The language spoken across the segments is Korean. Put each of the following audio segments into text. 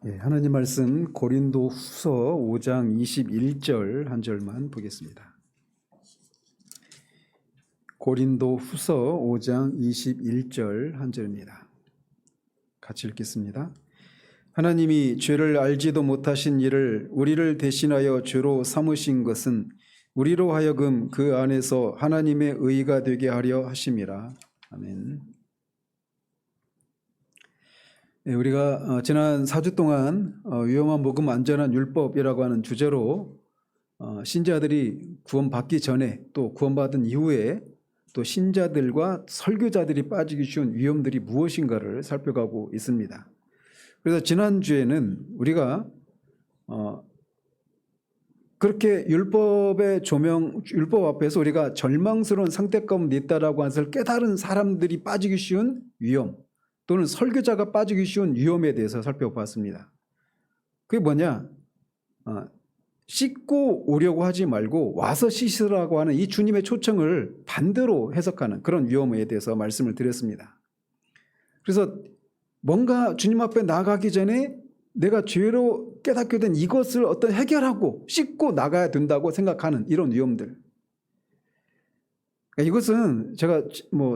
하나님 말씀 고린도후서 5장 21절 한 절만 보겠습니다. 고린도후서 5장 21절 한 절입니다. 같이 읽겠습니다. 하나님이 죄를 알지도 못하신 이를 우리를 대신하여 죄로 삼으신 것은 우리로 하여금 그 안에서 하나님의 의가 되게 하려 하심이라. 아멘. 우리가 지난 4주 동안 위험한 복음 안전한 율법이라고 하는 주제로 신자들이 구원받기 전에 또 구원받은 이후에 또 신자들과 설교자들이 빠지기 쉬운 위험들이 무엇인가를 살펴가고 있습니다. 그래서 지난주에는 우리가 그렇게 율법의 조명, 율법 앞에서 우리가 절망스러운 상태 가운데 있다라고 하는 것을 깨달은 사람들이 빠지기 쉬운 위험, 또는 설교자가 빠지기 쉬운 위험에 대해서 살펴봤습니다. 그게 뭐냐? 씻고 오려고 하지 말고 와서 씻으라고 하는 이 주님의 초청을 반대로 해석하는 그런 위험에 대해서 말씀을 드렸습니다. 그래서 뭔가 주님 앞에 나가기 전에 내가 죄로 깨닫게 된 이것을 어떤 해결하고 씻고 나가야 된다고 생각하는 이런 위험들. 이것은 제가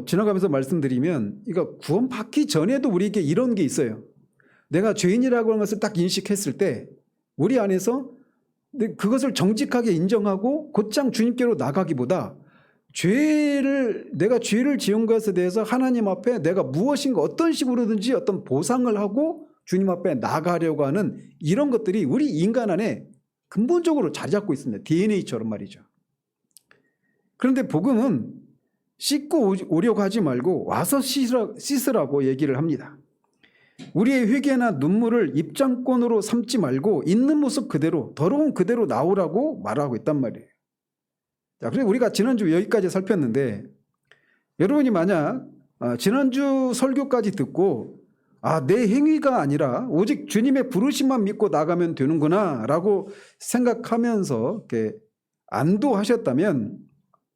지나가면서 말씀드리면 이거 구원받기 전에도 우리에게 이런 게 있어요. 내가 죄인이라고 하는 것을 딱 인식했을 때 우리 안에서 그것을 정직하게 인정하고 곧장 주님께로 나가기보다 내가 죄를 지은 것에 대해서 하나님 앞에 내가 무엇인가 어떤 식으로든지 어떤 보상을 하고 주님 앞에 나가려고 하는 이런 것들이 우리 인간 안에 근본적으로 자리 잡고 있습니다. DNA처럼 말이죠. 그런데 복음은 씻고 오려고 하지 말고 와서 씻으라고 얘기를 합니다. 우리의 회개나 눈물을 입장권으로 삼지 말고 있는 모습 그대로 더러운 그대로 나오라고 말하고 있단 말이에요. 자, 그래서 우리가 지난주 여기까지 살폈는데 여러분이 만약 지난주 설교까지 듣고 내 행위가 아니라 오직 주님의 부르심만 믿고 나가면 되는구나 라고 생각하면서 이렇게 안도하셨다면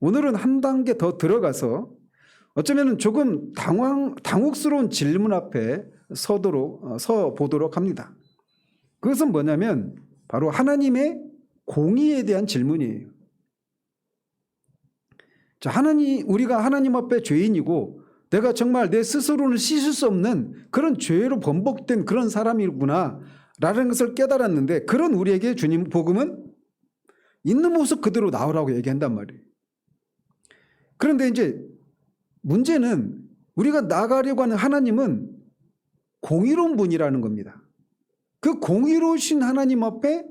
오늘은 한 단계 더 들어가서 어쩌면 조금 당혹스러운 질문 앞에 서보도록 합니다. 그것은 뭐냐면 바로 하나님의 공의에 대한 질문이에요. 자, 우리가 하나님 앞에 죄인이고 내가 정말 내 스스로는 씻을 수 없는 그런 죄로 번복된 그런 사람이구나 라는 것을 깨달았는데 그런 우리에게 주님 복음은 있는 모습 그대로 나오라고 얘기한단 말이에요. 그런데 이제 문제는 우리가 나가려고 하는 하나님은 공의로운 분이라는 겁니다. 그 공의로우신 하나님 앞에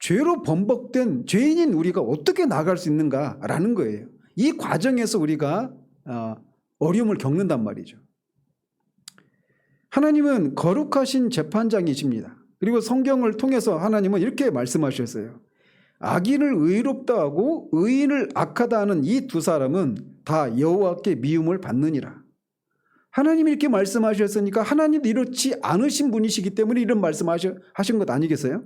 죄로 번복된 죄인인 우리가 어떻게 나갈 수 있는가라는 거예요. 이 과정에서 우리가 어려움을 겪는단 말이죠. 하나님은 거룩하신 재판장이십니다. 그리고 성경을 통해서 하나님은 이렇게 말씀하셨어요. 악인을 의롭다 하고 의인을 악하다 하는 이 두 사람은 다 여호와께 미움을 받느니라. 하나님이 이렇게 말씀하셨으니까 하나님도 이렇지 않으신 분이시기 때문에 이런 말씀하신 것 아니겠어요?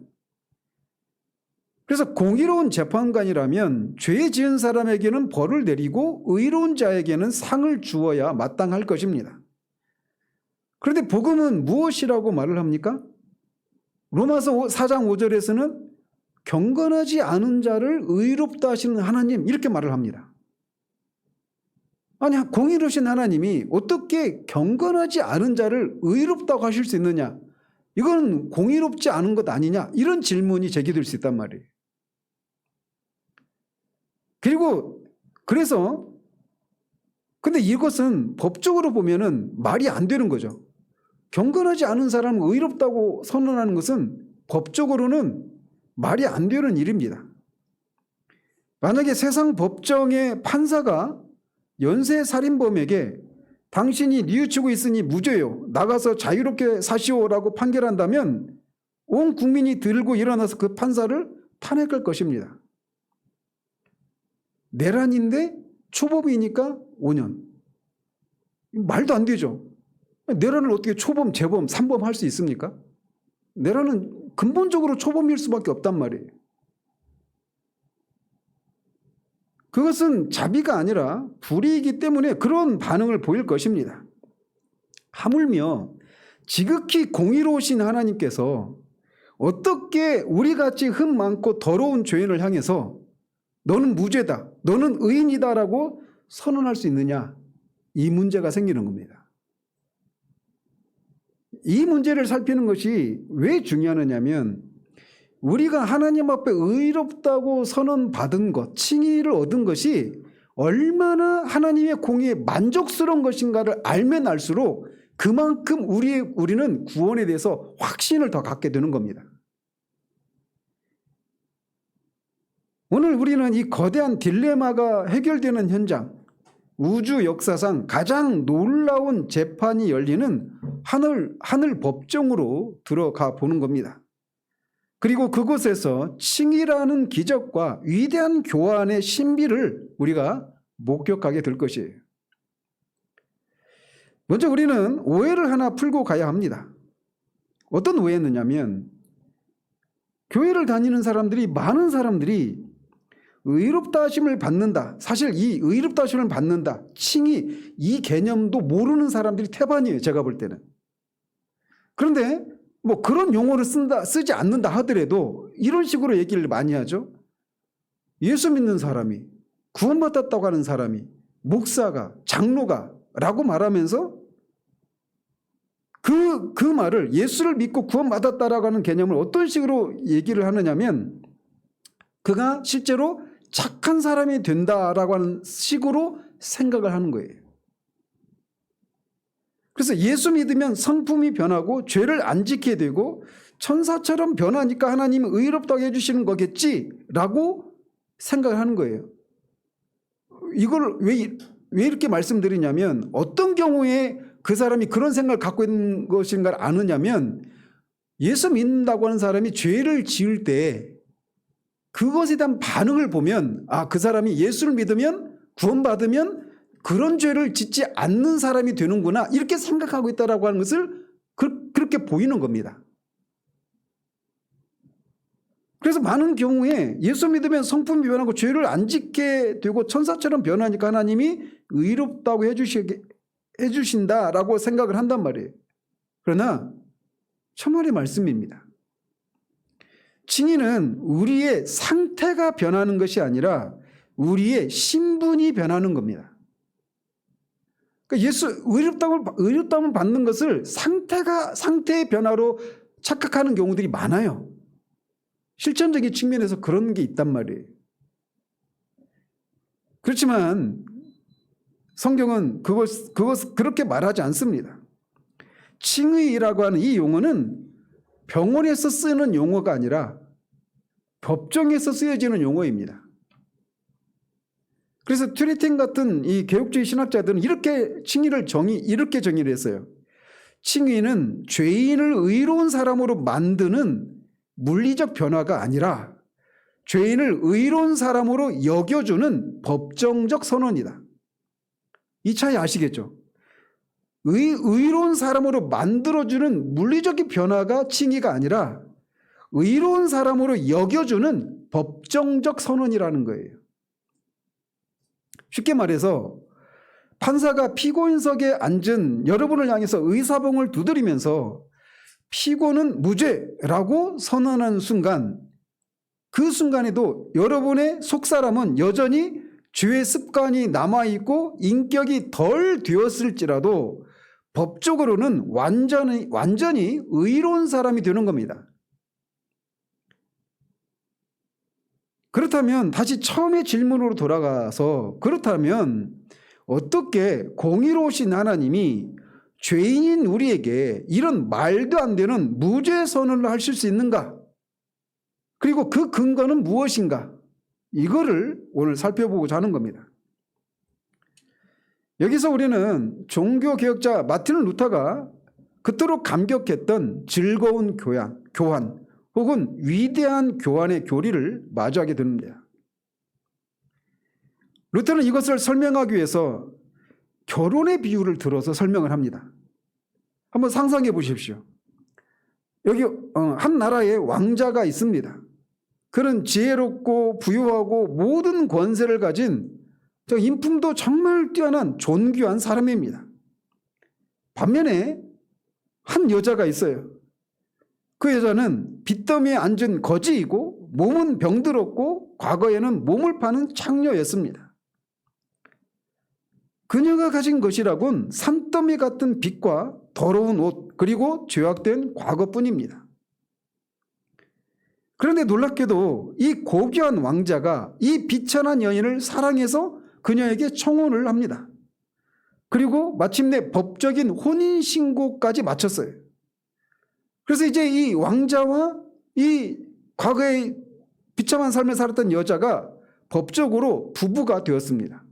그래서 공의로운 재판관이라면 죄 지은 사람에게는 벌을 내리고 의로운 자에게는 상을 주어야 마땅할 것입니다. 그런데 복음은 무엇이라고 말을 합니까? 로마서 4장 5절에서는 경건하지 않은 자를 의롭다 하시는 하나님 이렇게 말을 합니다. 아니, 공의로우신 하나님이 어떻게 경건하지 않은 자를 의롭다고 하실 수 있느냐? 이건 공의롭지 않은 것 아니냐? 이런 질문이 제기될 수 있단 말이에요. 근데 이것은 법적으로 보면은 말이 안 되는 거죠. 경건하지 않은 사람을 의롭다고 선언하는 것은 법적으로는 말이 안 되는 일입니다. 만약에 세상 법정의 판사가 연쇄살인범에게 당신이 뉘우치고 있으니 무죄요. 나가서 자유롭게 사시오라고 판결한다면 온 국민이 들고 일어나서 그 판사를 탄핵할 것입니다. 내란인데 초범이니까 5년. 말도 안 되죠. 내란을 어떻게 초범, 재범, 3범 할 수 있습니까? 내란은 근본적으로 초범일 수밖에 없단 말이에요. 그것은 자비가 아니라 불의이기 때문에 그런 반응을 보일 것입니다. 하물며 지극히 공의로우신 하나님께서 어떻게 우리같이 흠 많고 더러운 죄인을 향해서 너는 무죄다, 너는 의인이다라고 선언할 수 있느냐, 이 문제가 생기는 겁니다. 이 문제를 살피는 것이 왜 중요하냐면 우리가 하나님 앞에 의롭다고 선언받은 것, 칭의를 얻은 것이 얼마나 하나님의 공의에 만족스러운 것인가를 알면 알수록 그만큼 우리는 구원에 대해서 확신을 더 갖게 되는 겁니다. 오늘 우리는 이 거대한 딜레마가 해결되는 현장, 우주 역사상 가장 놀라운 재판이 열리는 하늘 법정으로 들어가 보는 겁니다. 그리고 그곳에서 칭의라는 기적과 위대한 교환의 신비를 우리가 목격하게 될 것이에요. 먼저 우리는 오해를 하나 풀고 가야 합니다. 어떤 오해였느냐면 교회를 다니는 사람들이, 많은 사람들이 의롭다 하심을 받는다, 사실 이 의롭다 하심을 받는다, 칭의, 이 개념도 모르는 사람들이 태반이에요. 제가 볼 때는. 그런데 뭐 그런 용어를 쓰지 않는다 하더라도 이런 식으로 얘기를 많이 하죠. 예수 믿는 사람이, 구원받았다고 하는 사람이, 목사가, 장로가 라고 말하면서 그 말을, 예수를 믿고 구원받았다라고 하는 개념을 어떤 식으로 얘기를 하느냐면 그가 실제로 착한 사람이 된다라고 하는 식으로 생각을 하는 거예요. 그래서 예수 믿으면 성품이 변하고 죄를 안 지키게 되고 천사처럼 변하니까 하나님이 의롭다고 해주시는 거겠지라고 생각을 하는 거예요. 이걸 왜 이렇게 말씀드리냐면 어떤 경우에 그 사람이 그런 생각을 갖고 있는 것인가를 아느냐면 예수 믿는다고 하는 사람이 죄를 지을 때 그것에 대한 반응을 보면 그 사람이 예수를 믿으면 구원받으면 그런 죄를 짓지 않는 사람이 되는구나 이렇게 생각하고 있다라고 하는 것을 그렇게 보이는 겁니다. 그래서 많은 경우에 예수 믿으면 성품이 변하고 죄를 안 짓게 되고 천사처럼 변하니까 하나님이 의롭다고 해주신다라고 생각을 한단 말이에요. 그러나 천만의 말씀입니다. 칭의는 우리의 상태가 변하는 것이 아니라 우리의 신분이 변하는 겁니다. 그러니까 의롭다고 받는 것을 상태의 변화로 착각하는 경우들이 많아요. 실천적인 측면에서 그런 게 있단 말이에요. 그렇지만 성경은 그것 그렇게 말하지 않습니다. 칭의라고 하는 이 용어는 병원에서 쓰는 용어가 아니라 법정에서 쓰여지는 용어입니다. 그래서 튜리팅 같은 이 개혁주의 신학자들은 이렇게 정의를 했어요. 칭의는 죄인을 의로운 사람으로 만드는 물리적 변화가 아니라 죄인을 의로운 사람으로 여겨주는 법정적 선언이다. 이 차이 아시겠죠? 의로운 사람으로 만들어주는 물리적인 변화가 칭의가 아니라 의로운 사람으로 여겨주는 법정적 선언이라는 거예요. 쉽게 말해서 판사가 피고인석에 앉은 여러분을 향해서 의사봉을 두드리면서 피고는 무죄라고 선언하는 순간, 그 순간에도 여러분의 속사람은 여전히 죄의 습관이 남아있고 인격이 덜 되었을지라도 법적으로는 완전히 의로운 사람이 되는 겁니다. 그렇다면 다시 처음의 질문으로 돌아가서, 그렇다면 어떻게 공의로우신 하나님이 죄인인 우리에게 이런 말도 안 되는 무죄 선언을 하실 수 있는가? 그리고 그 근거는 무엇인가? 이거를 오늘 살펴보고자 하는 겁니다. 여기서 우리는 종교개혁자 마틴 루터가 그토록 감격했던 즐거운 교환 혹은 위대한 교환의 교리를 마주하게 됩니다. 루터는 이것을 설명하기 위해서 결혼의 비유를 들어서 설명을 합니다. 한번 상상해 보십시오. 여기 한 나라에 왕자가 있습니다. 그는 지혜롭고 부유하고 모든 권세를 가진 인품도 정말 뛰어난 존귀한 사람입니다. 반면에 한 여자가 있어요. 그 여자는 빚더미에 앉은 거지이고 몸은 병들었고 과거에는 몸을 파는 창녀였습니다. 그녀가 가진 것이라곤 산더미 같은 빚과 더러운 옷 그리고 죄악된 과거뿐입니다. 그런데 놀랍게도 이 고귀한 왕자가 이 비천한 여인을 사랑해서 그녀에게 청혼을 합니다. 그리고 마침내 법적인 혼인신고까지 마쳤어요. 그래서 이제 이 왕자와 이 과거에 비참한 삶을 살았던 여자가 법적으로 부부가 되었습니다.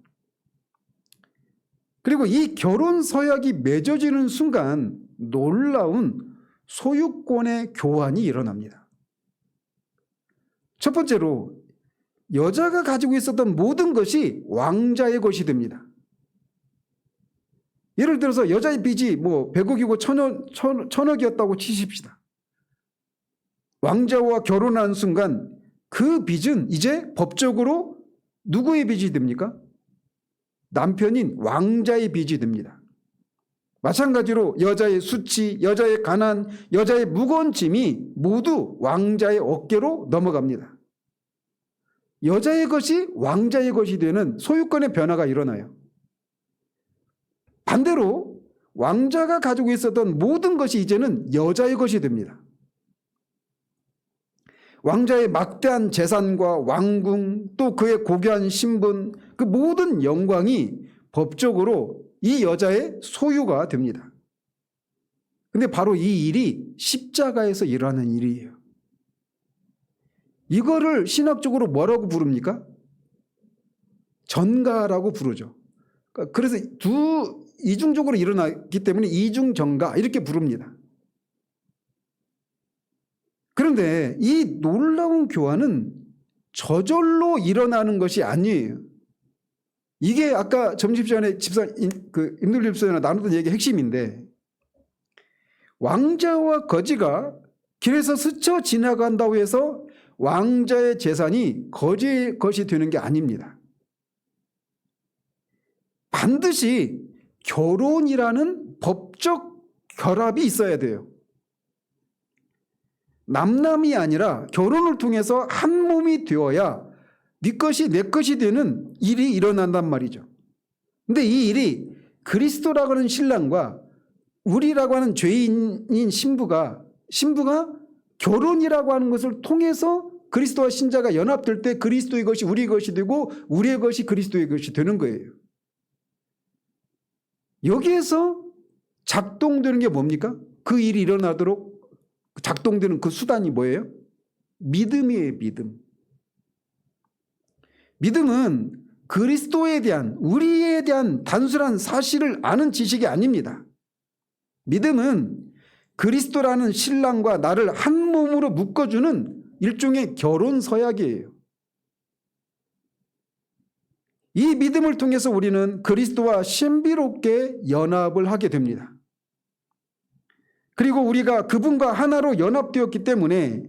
그리고 이 결혼 서약이 맺어지는 순간 놀라운 소유권의 교환이 일어납니다. 첫 번째로 여자가 가지고 있었던 모든 것이 왕자의 것이 됩니다. 예를 들어서 여자의 빚이 100억이고 1000억이었다고 치십시다. 왕자와 결혼한 순간 그 빚은 이제 법적으로 누구의 빚이 됩니까? 남편인 왕자의 빚이 됩니다. 마찬가지로 여자의 수치, 여자의 가난, 여자의 무거운 짐이 모두 왕자의 어깨로 넘어갑니다. 여자의 것이 왕자의 것이 되는 소유권의 변화가 일어나요. 반대로 왕자가 가지고 있었던 모든 것이 이제는 여자의 것이 됩니다. 왕자의 막대한 재산과 왕궁 또 그의 고귀한 신분 그 모든 영광이 법적으로 이 여자의 소유가 됩니다. 근데 바로 이 일이 십자가에서 일어나는 일이에요. 이거를 신학적으로 뭐라고 부릅니까? 전가라고 부르죠. 그래서 이중적으로 일어나기 때문에 이중전가 이렇게 부릅니다. 그런데 이 놀라운 교환은 저절로 일어나는 것이 아니에요. 이게 아까 점심시간에 임누리 집사님과 나누던 얘기의 핵심인데 왕자와 거지가 길에서 스쳐 지나간다고 해서 왕자의 재산이 거지의 것이 되는 게 아닙니다. 반드시 결혼이라는 법적 결합이 있어야 돼요. 남남이 아니라 결혼을 통해서 한 몸이 되어야 네 것이 내 것이 되는 일이 일어난단 말이죠. 근데 이 일이 그리스도라고 하는 신랑과 우리라고 하는 죄인인 신부가 결혼이라고 하는 것을 통해서 그리스도와 신자가 연합될 때 그리스도의 것이 우리의 것이 되고 우리의 것이 그리스도의 것이 되는 거예요. 여기에서 작동되는 게 뭡니까? 그 일이 일어나도록 작동되는 그 수단이 뭐예요? 믿음이에요. 믿음. 믿음은 그리스도에 대한 우리에 대한 단순한 사실을 아는 지식이 아닙니다. 믿음은 그리스도라는 신랑과 나를 한 몸으로 묶어주는 일종의 결혼 서약이에요. 이 믿음을 통해서 우리는 그리스도와 신비롭게 연합을 하게 됩니다. 그리고 우리가 그분과 하나로 연합되었기 때문에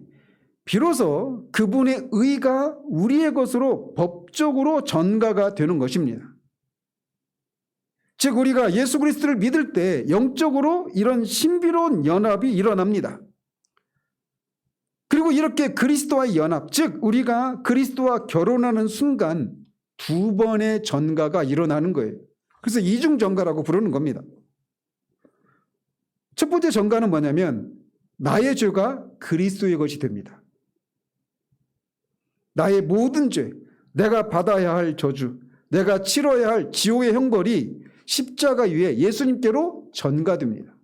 비로소 그분의 의가 우리의 것으로 법적으로 전가가 되는 것입니다. 즉 우리가 예수 그리스도를 믿을 때 영적으로 이런 신비로운 연합이 일어납니다. 그리고 이렇게 그리스도와의 연합, 즉 우리가 그리스도와 결혼하는 순간 두 번의 전가가 일어나는 거예요. 그래서 이중 전가라고 부르는 겁니다. 첫 번째 전가는 뭐냐면 나의 죄가 그리스도의 것이 됩니다. 나의 모든 죄, 내가 받아야 할 저주, 내가 치러야 할 지옥의 형벌이 십자가 위에 예수님께로 전가됩니다.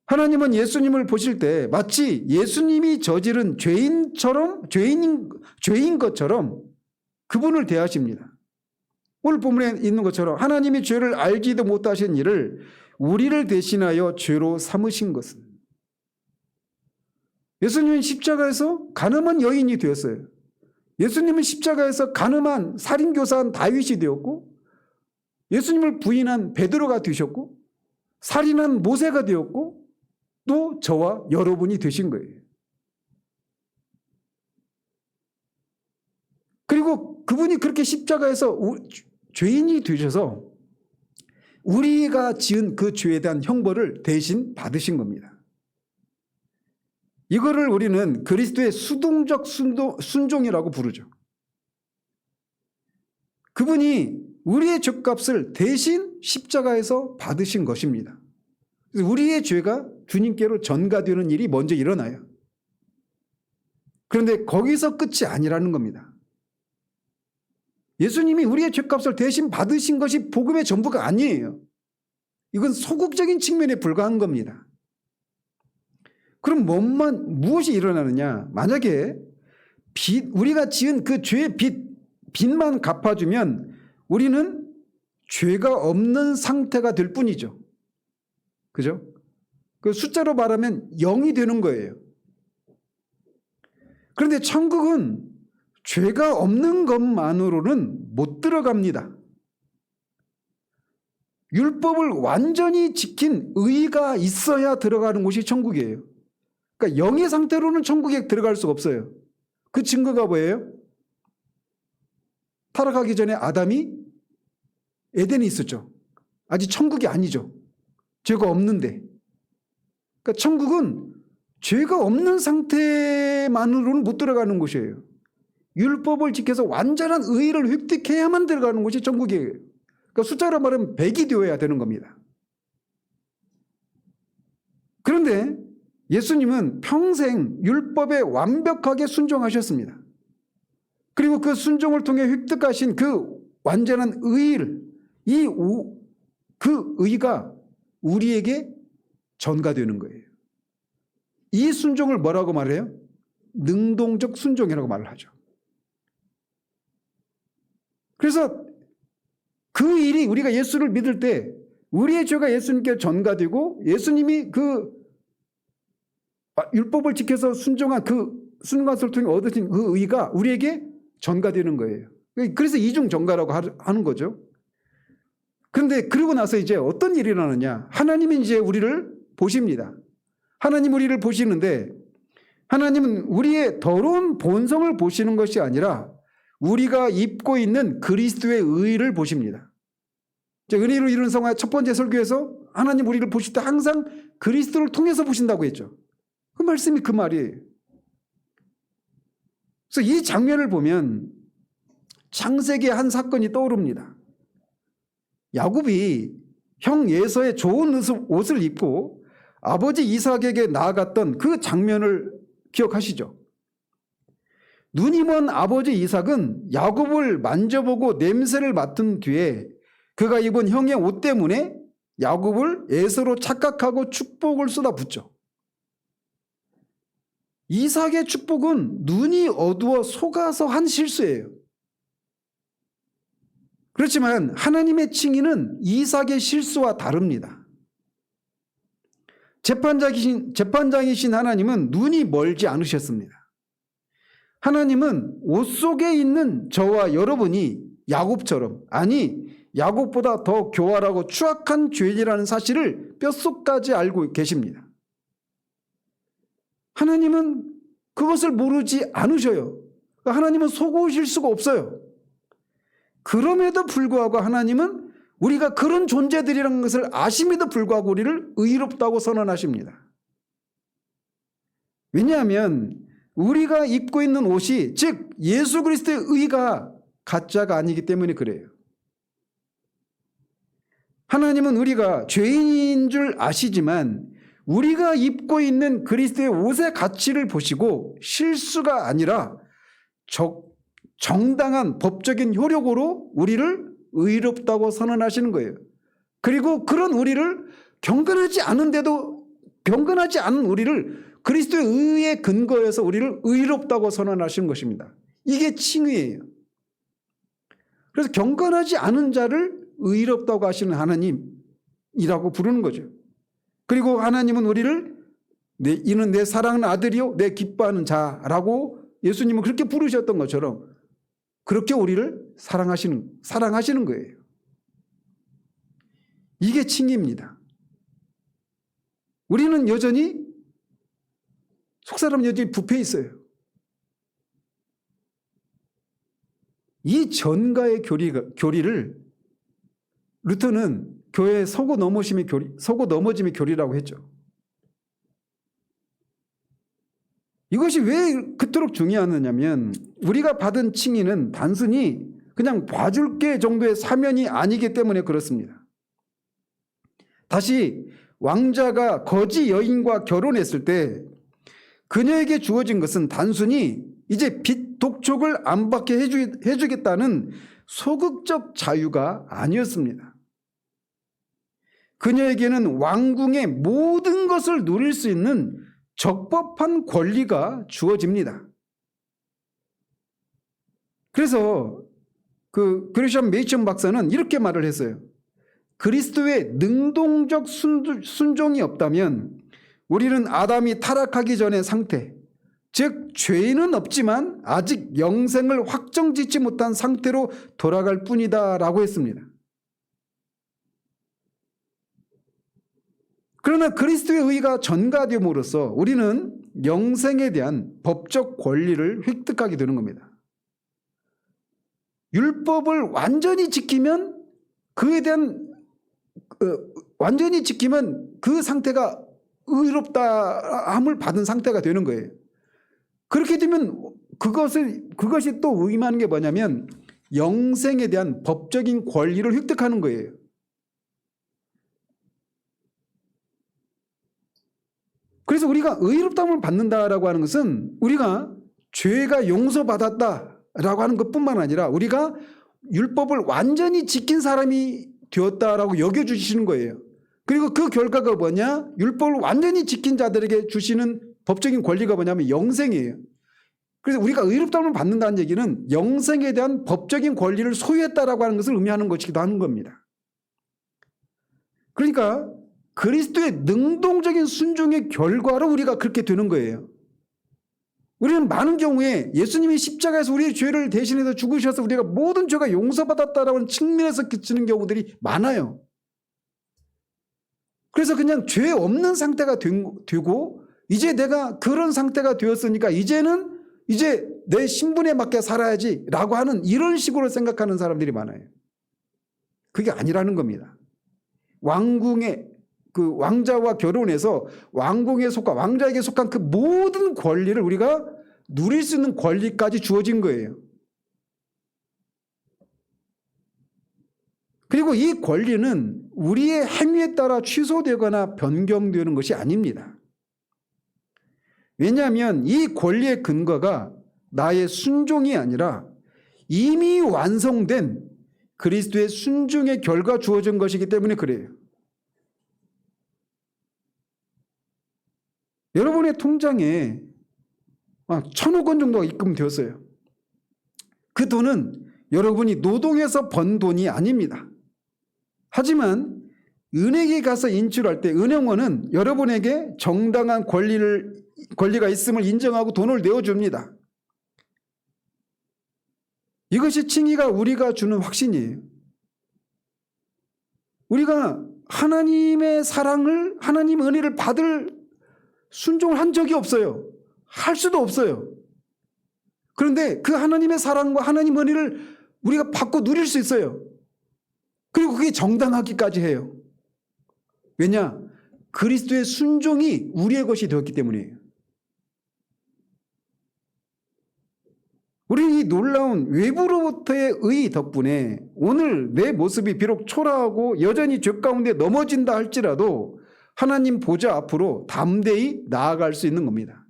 하나님은 예수님을 보실 때 마치 예수님이 저지른 죄인 것처럼 그분을 대하십니다. 오늘 본문에 있는 것처럼 하나님이 죄를 알지도 못하신 이를 우리를 대신하여 죄로 삼으신 것은 예수님은 십자가에서 가늠한 여인이 되었어요. 예수님은 십자가에서 가늠한 살인교사한 다윗이 되었고 예수님을 부인한 베드로가 되셨고 살인한 모세가 되었고 또 저와 여러분이 되신 거예요. 그리고 그분이 그렇게 십자가에서 죄인이 되셔서 우리가 지은 그 죄에 대한 형벌을 대신 받으신 겁니다. 이거를 우리는 그리스도의 수동적 순종이라고 부르죠. 그분이 우리의 죄값을 대신 십자가에서 받으신 것입니다. 그래서 우리의 죄가 주님께로 전가되는 일이 먼저 일어나요. 그런데 거기서 끝이 아니라는 겁니다. 예수님이 우리의 죄값을 대신 받으신 것이 복음의 전부가 아니에요. 이건 소극적인 측면에 불과한 겁니다. 그럼 무엇이 일어나느냐? 만약에 우리가 지은 그 죄의 빚만 갚아주면 우리는 죄가 없는 상태가 될 뿐이죠. 그죠? 그 숫자로 말하면 0이 되는 거예요. 그런데 천국은 죄가 없는 것만으로는 못 들어갑니다. 율법을 완전히 지킨 의가 있어야 들어가는 곳이 천국이에요. 그러니까 0의 상태로는 천국에 들어갈 수가 없어요. 그 증거가 뭐예요? 타락하기 전에 아담이 에덴에 있었죠. 아직 천국이 아니죠. 죄가 없는데. 그러니까 천국은 죄가 없는 상태만으로는 못 들어가는 곳이에요. 율법을 지켜서 완전한 의를 획득해야만 들어가는 곳이 천국이에요. 그러니까 숫자로 말하면 100이 되어야 되는 겁니다. 그런데 예수님은 평생 율법에 완벽하게 순종하셨습니다. 그리고 그 순종을 통해 획득하신 그 완전한 의를, 그 의가 우리에게 전가되는 거예요. 이 순종을 뭐라고 말해요? 능동적 순종이라고 말을 하죠. 그래서 그 일이 우리가 예수를 믿을 때 우리의 죄가 예수님께 전가되고 예수님이 그 율법을 지켜서 순종한 그 순간을 통해 얻으신 그 의가 우리에게 전가되는 거예요. 그래서 이중 전가라고 하는 거죠. 그런데 그러고 나서 이제 어떤 일이 일어나느냐? 하나님이 이제 우리를 보십니다. 하나님 우리를 보시는데 하나님은 우리의 더러운 본성을 보시는 것이 아니라 우리가 입고 있는 그리스도의 의를 보십니다. 은혜로 이루는 성화의 첫 번째 설교에서 하나님 우리를 보실 때 항상 그리스도를 통해서 보신다고 했죠. 그 말씀이 그 말이에요. 그래서 이 장면을 보면 창세기의 한 사건이 떠오릅니다. 야곱이 형 에서의 좋은 옷을 입고 아버지 이삭에게 나아갔던 그 장면을 기억하시죠? 눈이 먼 아버지 이삭은 야곱을 만져보고 냄새를 맡은 뒤에 그가 입은 형의 옷 때문에 야곱을 에서로 착각하고 축복을 쏟아붓죠. 이삭의 축복은 눈이 어두워 속아서 한 실수예요. 그렇지만 하나님의 칭의는 이삭의 실수와 다릅니다. 재판장이신 하나님은 눈이 멀지 않으셨습니다. 하나님은 옷 속에 있는 저와 여러분이 야곱처럼, 아니 야곱보다 더 교활하고 추악한 죄인이라는 사실을 뼛속까지 알고 계십니다. 하나님은 그것을 모르지 않으셔요. 하나님은 속으실 수가 없어요. 그럼에도 불구하고 하나님은 우리가 그런 존재들이라는 것을 아심에도 불구하고 우리를 의롭다고 선언하십니다. 왜냐하면 우리가 입고 있는 옷이, 즉 예수 그리스도의 의가 가짜가 아니기 때문에 그래요. 하나님은 우리가 죄인인 줄 아시지만 우리가 입고 있는 그리스도의 옷의 가치를 보시고 실수가 아니라 정당한 법적인 효력으로 우리를 의롭다고 선언하시는 거예요. 그리고 그런 우리를 경건하지 않은 우리를 그리스도의 의에 근거해서 우리를 의롭다고 선언하시는 것입니다. 이게 칭의예요. 그래서 경건하지 않은 자를 의롭다고 하시는 하나님이라고 부르는 거죠. 그리고 하나님은 우리를 이는 내 사랑하는 아들이요 내 기뻐하는 자라고 예수님은 그렇게 부르셨던 것처럼 그렇게 우리를 사랑하시는 거예요. 이게 칭의입니다. 우리는 여전히 속사람 여전히 부패 있어요. 이 전가의 교리를 루터는 교회 서고 넘어짐의 교리라고 했죠. 이것이 왜 그토록 중요하느냐면 우리가 받은 칭의는 단순히 그냥 봐줄게 정도의 사면이 아니기 때문에 그렇습니다. 다시 왕자가 거지 여인과 결혼했을 때 그녀에게 주어진 것은 단순히 이제 빚 독촉을 안 받게 해주겠다는 소극적 자유가 아니었습니다. 그녀에게는 왕궁의 모든 것을 누릴 수 있는 적법한 권리가 주어집니다. 그래서 그 그리션 메이천 박사는 이렇게 말을 했어요. 그리스도의 능동적 순종이 없다면 우리는 아담이 타락하기 전의 상태, 즉 죄는 없지만 아직 영생을 확정짓지 못한 상태로 돌아갈 뿐이다 라고 했습니다. 그러나 그리스도의 의가 전가됨으로써 우리는 영생에 대한 법적 권리를 획득하게 되는 겁니다. 율법을 완전히 지키면 완전히 지키면 그 상태가 의롭다함을 받은 상태가 되는 거예요. 그렇게 되면 그것이 또 의미하는 게 뭐냐면 영생에 대한 법적인 권리를 획득하는 거예요. 그래서 우리가 의롭다함을 받는다라고 하는 것은 우리가 죄가 용서받았다라고 하는 것뿐만 아니라 우리가 율법을 완전히 지킨 사람이 되었다라고 여겨주시는 거예요. 그리고 그 결과가 뭐냐? 율법을 완전히 지킨 자들에게 주시는 법적인 권리가 뭐냐면 영생이에요. 그래서 우리가 의롭다함을 받는다는 얘기는 영생에 대한 법적인 권리를 소유했다라고 하는 것을 의미하는 것이기도 하는 겁니다. 그러니까 그리스도의 능동적인 순종의 결과로 우리가 그렇게 되는 거예요. 우리는 많은 경우에 예수님이 십자가에서 우리의 죄를 대신해서 죽으셔서 우리가 모든 죄가 용서받았다라고 하는 측면에서 그치는 경우들이 많아요. 그래서 그냥 죄 없는 상태가 되고 이제 내가 그런 상태가 되었으니까 이제 내 신분에 맞게 살아야지 라고 하는 이런 식으로 생각하는 사람들이 많아요. 그게 아니라는 겁니다. 그 왕자와 결혼해서 왕자에게 속한 그 모든 권리를 우리가 누릴 수 있는 권리까지 주어진 거예요. 그리고 이 권리는 우리의 행위에 따라 취소되거나 변경되는 것이 아닙니다. 왜냐하면 이 권리의 근거가 나의 순종이 아니라 이미 완성된 그리스도의 순종의 결과 주어진 것이기 때문에 그래요. 여러분의 통장에 1,000억 원 정도가 입금되었어요. 그 돈은 여러분이 노동해서 번 돈이 아닙니다. 하지만 은행에 가서 인출할 때 은행원은 여러분에게 정당한 권리가 있음을 인정하고 돈을 내어줍니다. 이것이 칭의가 우리가 주는 확신이에요. 우리가 하나님의 사랑을, 하나님의 은혜를 받을 순종을 한 적이 없어요. 할 수도 없어요. 그런데 그 하나님의 사랑과 하나님 은혜를 우리가 받고 누릴 수 있어요. 그리고 그게 정당하기까지 해요. 왜냐? 그리스도의 순종이 우리의 것이 되었기 때문이에요. 우리는 이 놀라운 외부로부터의 의 덕분에 오늘 내 모습이 비록 초라하고 여전히 죄 가운데 넘어진다 할지라도 하나님 보좌 앞으로 담대히 나아갈 수 있는 겁니다.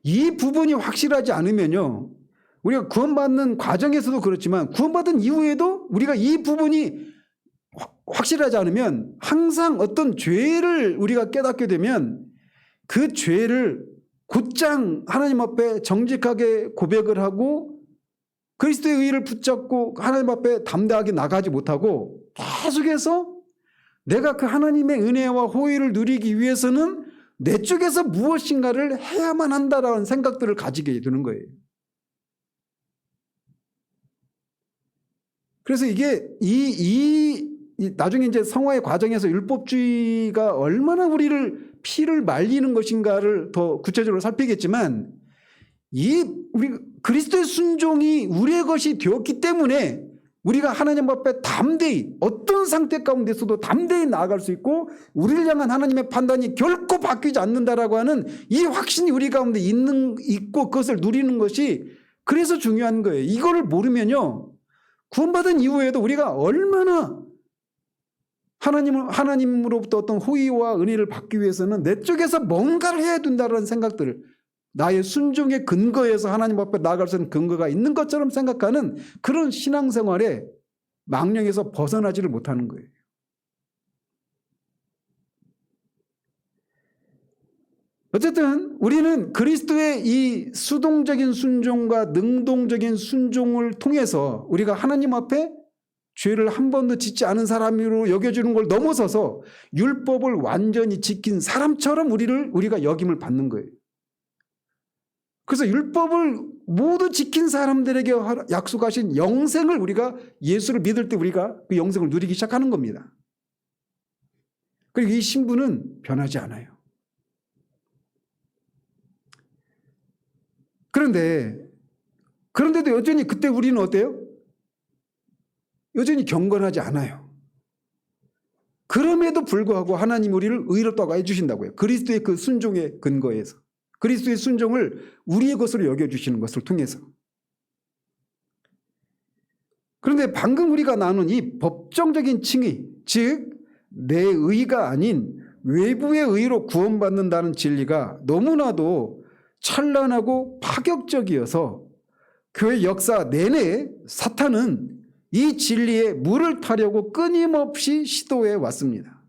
이 부분이 확실하지 않으면요, 우리가 구원받는 과정에서도 그렇지만 구원받은 이후에도 우리가 이 부분이 확실하지 않으면 항상 어떤 죄를 우리가 깨닫게 되면 그 죄를 곧장 하나님 앞에 정직하게 고백을 하고 그리스도의 의의를 붙잡고 하나님 앞에 담대하게 나가지 못하고 계속해서 내가 그 하나님의 은혜와 호의를 누리기 위해서는 내 쪽에서 무엇인가를 해야만 한다라는 생각들을 가지게 되는 거예요. 그래서 이게 나중에 이제 성화의 과정에서 율법주의가 얼마나 우리를 피를 말리는 것인가를 더 구체적으로 살피겠지만 우리 그리스도의 순종이 우리의 것이 되었기 때문에 우리가 하나님 앞에 담대히 어떤 상태 가운데서도 담대히 나아갈 수 있고 우리를 향한 하나님의 판단이 결코 바뀌지 않는다라고 하는 이 확신이 우리 가운데 있고 그것을 누리는 것이 그래서 중요한 거예요. 이거를 모르면요, 구원받은 이후에도 우리가 얼마나 하나님으로부터 어떤 호의와 은혜를 받기 위해서는 내 쪽에서 뭔가를 해야 된다는 생각들을, 나의 순종의 근거에서 하나님 앞에 나아갈 수 있는 근거가 있는 것처럼 생각하는 그런 신앙생활에 망령에서 벗어나지를 못하는 거예요. 어쨌든 우리는 그리스도의 이 수동적인 순종과 능동적인 순종을 통해서 우리가 하나님 앞에 죄를 한 번도 짓지 않은 사람으로 여겨주는 걸 넘어서서 율법을 완전히 지킨 사람처럼 우리가 역임을 받는 거예요. 그래서 율법을 모두 지킨 사람들에게 약속하신 영생을 우리가 예수를 믿을 때 우리가 그 영생을 누리기 시작하는 겁니다. 그리고 이 신분은 변하지 않아요. 그런데도 여전히 그때 우리는 어때요? 여전히 경건하지 않아요. 그럼에도 불구하고 하나님 우리를 의롭다고 해주신다고요. 그리스도의 그 순종의 근거에서. 그리스도의 순종을 우리의 것으로 여겨주시는 것을 통해서. 그런데 방금 우리가 나눈 이 법정적인 칭의, 즉 내 의가 아닌 외부의 의로 구원받는다는 진리가 너무나도 찬란하고 파격적이어서 교회 역사 내내 사탄은 이 진리에 물을 타려고 끊임없이 시도해 왔습니다.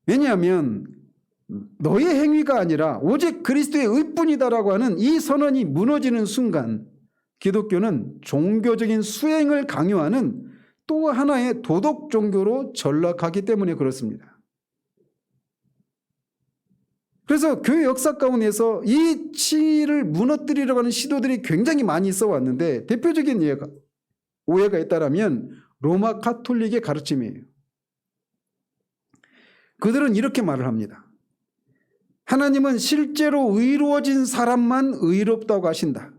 왜냐하면 너의 행위가 아니라 오직 그리스도의 의뿐이다라고 하는 이 선언이 무너지는 순간 기독교는 종교적인 수행을 강요하는 또 하나의 도덕 종교로 전락하기 때문에 그렇습니다. 그래서 교회 역사 가운데서 이 칭의를 무너뜨리려고 하는 시도들이 굉장히 많이 있어 왔는데 대표적인 오해가 있다면 로마 가톨릭의 가르침이에요. 그들은 이렇게 말을 합니다. 하나님은 실제로 의로워진 사람만 의롭다고 하신다.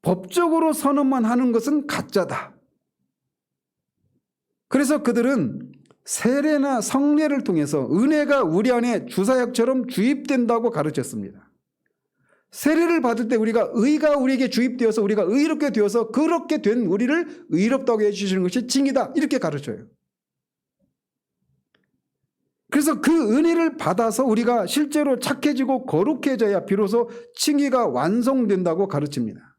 법적으로 선언만 하는 것은 가짜다. 그래서 그들은 세례나 성례를 통해서 은혜가 우리 안에 주사약처럼 주입된다고 가르쳤습니다. 세례를 받을 때 의가 우리에게 주입되어서 우리가 의롭게 되어서 그렇게 된 우리를 의롭다고 해주시는 것이 칭의다. 이렇게 가르쳐요. 그래서 그 은혜를 받아서 우리가 실제로 착해지고 거룩해져야 비로소 칭의가 완성된다고 가르칩니다.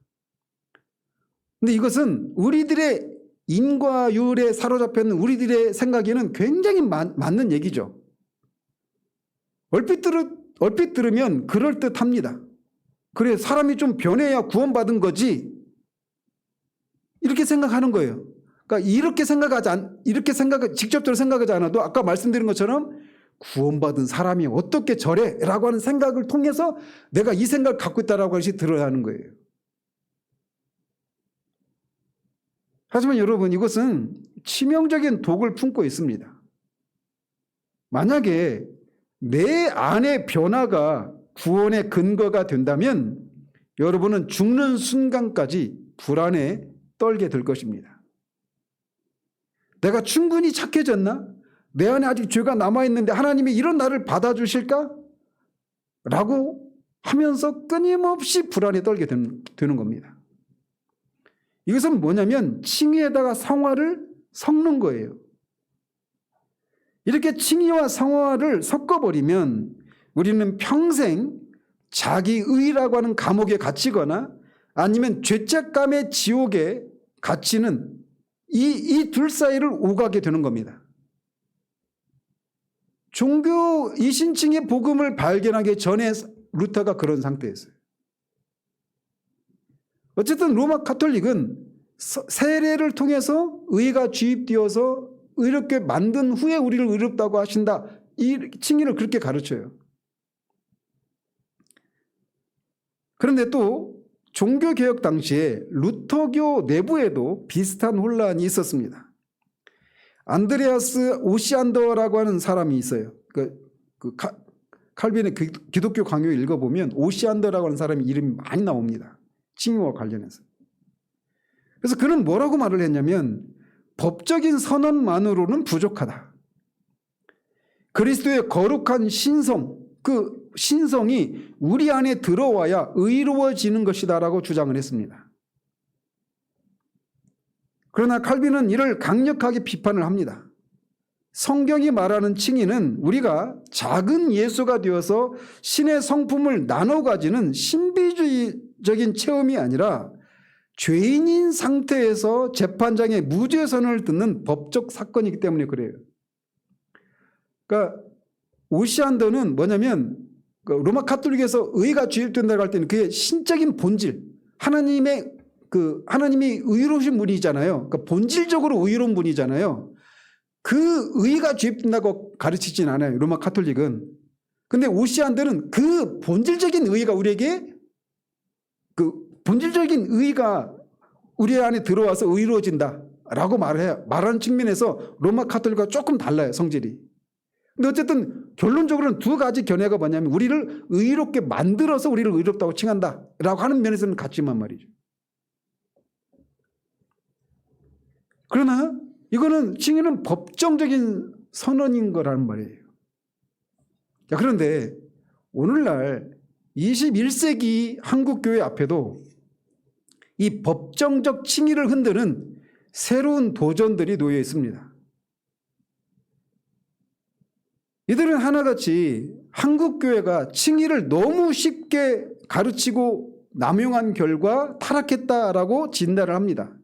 근데 이것은 우리들의 인과율에 사로잡혀 있는 우리들의 생각에는 굉장히 맞는 얘기죠. 얼핏 들으면 그럴듯합니다. 그래, 사람이 좀 변해야 구원받은 거지. 이렇게 생각하는 거예요. 그러니까 직접적으로 생각하지 않아도 아까 말씀드린 것처럼 구원받은 사람이 어떻게 저래? 라고 하는 생각을 통해서 내가 이 생각을 갖고 있다라고 하시 들어야 하는 거예요. 하지만 여러분, 이것은 치명적인 독을 품고 있습니다. 만약에 내 안의 변화가 구원의 근거가 된다면 여러분은 죽는 순간까지 불안에 떨게 될 것입니다. 내가 충분히 착해졌나? 내 안에 아직 죄가 남아있는데 하나님이 이런 나를 받아주실까? 라고 하면서 끊임없이 불안에 떨게 되는 겁니다. 이것은 뭐냐면 칭의에다가 성화를 섞는 거예요. 이렇게 칭의와 성화를 섞어버리면 우리는 평생 자기의라고 하는 감옥에 갇히거나 아니면 죄책감의 지옥에 갇히는 이 둘 사이를 오가게 되는 겁니다. 종교 이신칭의 복음을 발견하기 전에 루터가 그런 상태였어요. 어쨌든 로마 가톨릭은 세례를 통해서 의가 주입되어서 의롭게 만든 후에 우리를 의롭다고 하신다. 이 칭의를 그렇게 가르쳐요. 그런데 또 종교개혁 당시에 루터교 내부에도 비슷한 혼란이 있었습니다. 안드레아스 오시안더라고 하는 사람이 있어요. 칼빈의 기독교 강요 읽어보면 오시안더라고 하는 사람이 이름이 많이 나옵니다. 칭의와 관련해서. 그래서 그는 뭐라고 말을 했냐면 법적인 선언만으로는 부족하다. 그리스도의 거룩한 신성, 그 신성이 우리 안에 들어와야 의로워지는 것이다라고 주장을 했습니다. 그러나 칼빈은 이를 강력하게 비판을 합니다. 성경이 말하는 칭의는 우리가 작은 예수가 되어서 신의 성품을 나눠 가지는 신비주의적인 체험이 아니라 죄인인 상태에서 재판장의 무죄 선언을 듣는 법적 사건이기 때문에 그래요. 그러니까 오시안더는 뭐냐면 로마 카톨릭에서 의가 주입된다고 할 때는 그의 신적인 본질, 하나님이 의로우신 분이잖아요. 그러니까 본질적으로 의로운 분이잖아요. 그 의가 주입된다고 가르치진 않아요, 로마 카톨릭은. 근데 오시안더는 그 본질적인 의가 우리에게, 그 본질적인 의가 우리 안에 들어와서 의로워진다라고 말하는 측면에서 로마 카톨릭과 조금 달라요, 성질이. 근데 어쨌든 결론적으로는 두 가지 견해가 뭐냐면 우리를 의롭게 만들어서 우리를 의롭다고 칭한다라고 하는 면에서는 같지만 말이죠. 그러나 이거는 칭의는 법정적인 선언인 거라는 말이에요. 자, 그런데 오늘날 21세기 한국교회 앞에도 이 법정적 칭의를 흔드는 새로운 도전들이 놓여 있습니다. 이들은 하나같이 한국교회가 칭의를 너무 쉽게 가르치고 남용한 결과 타락했다라고 진단을 합니다.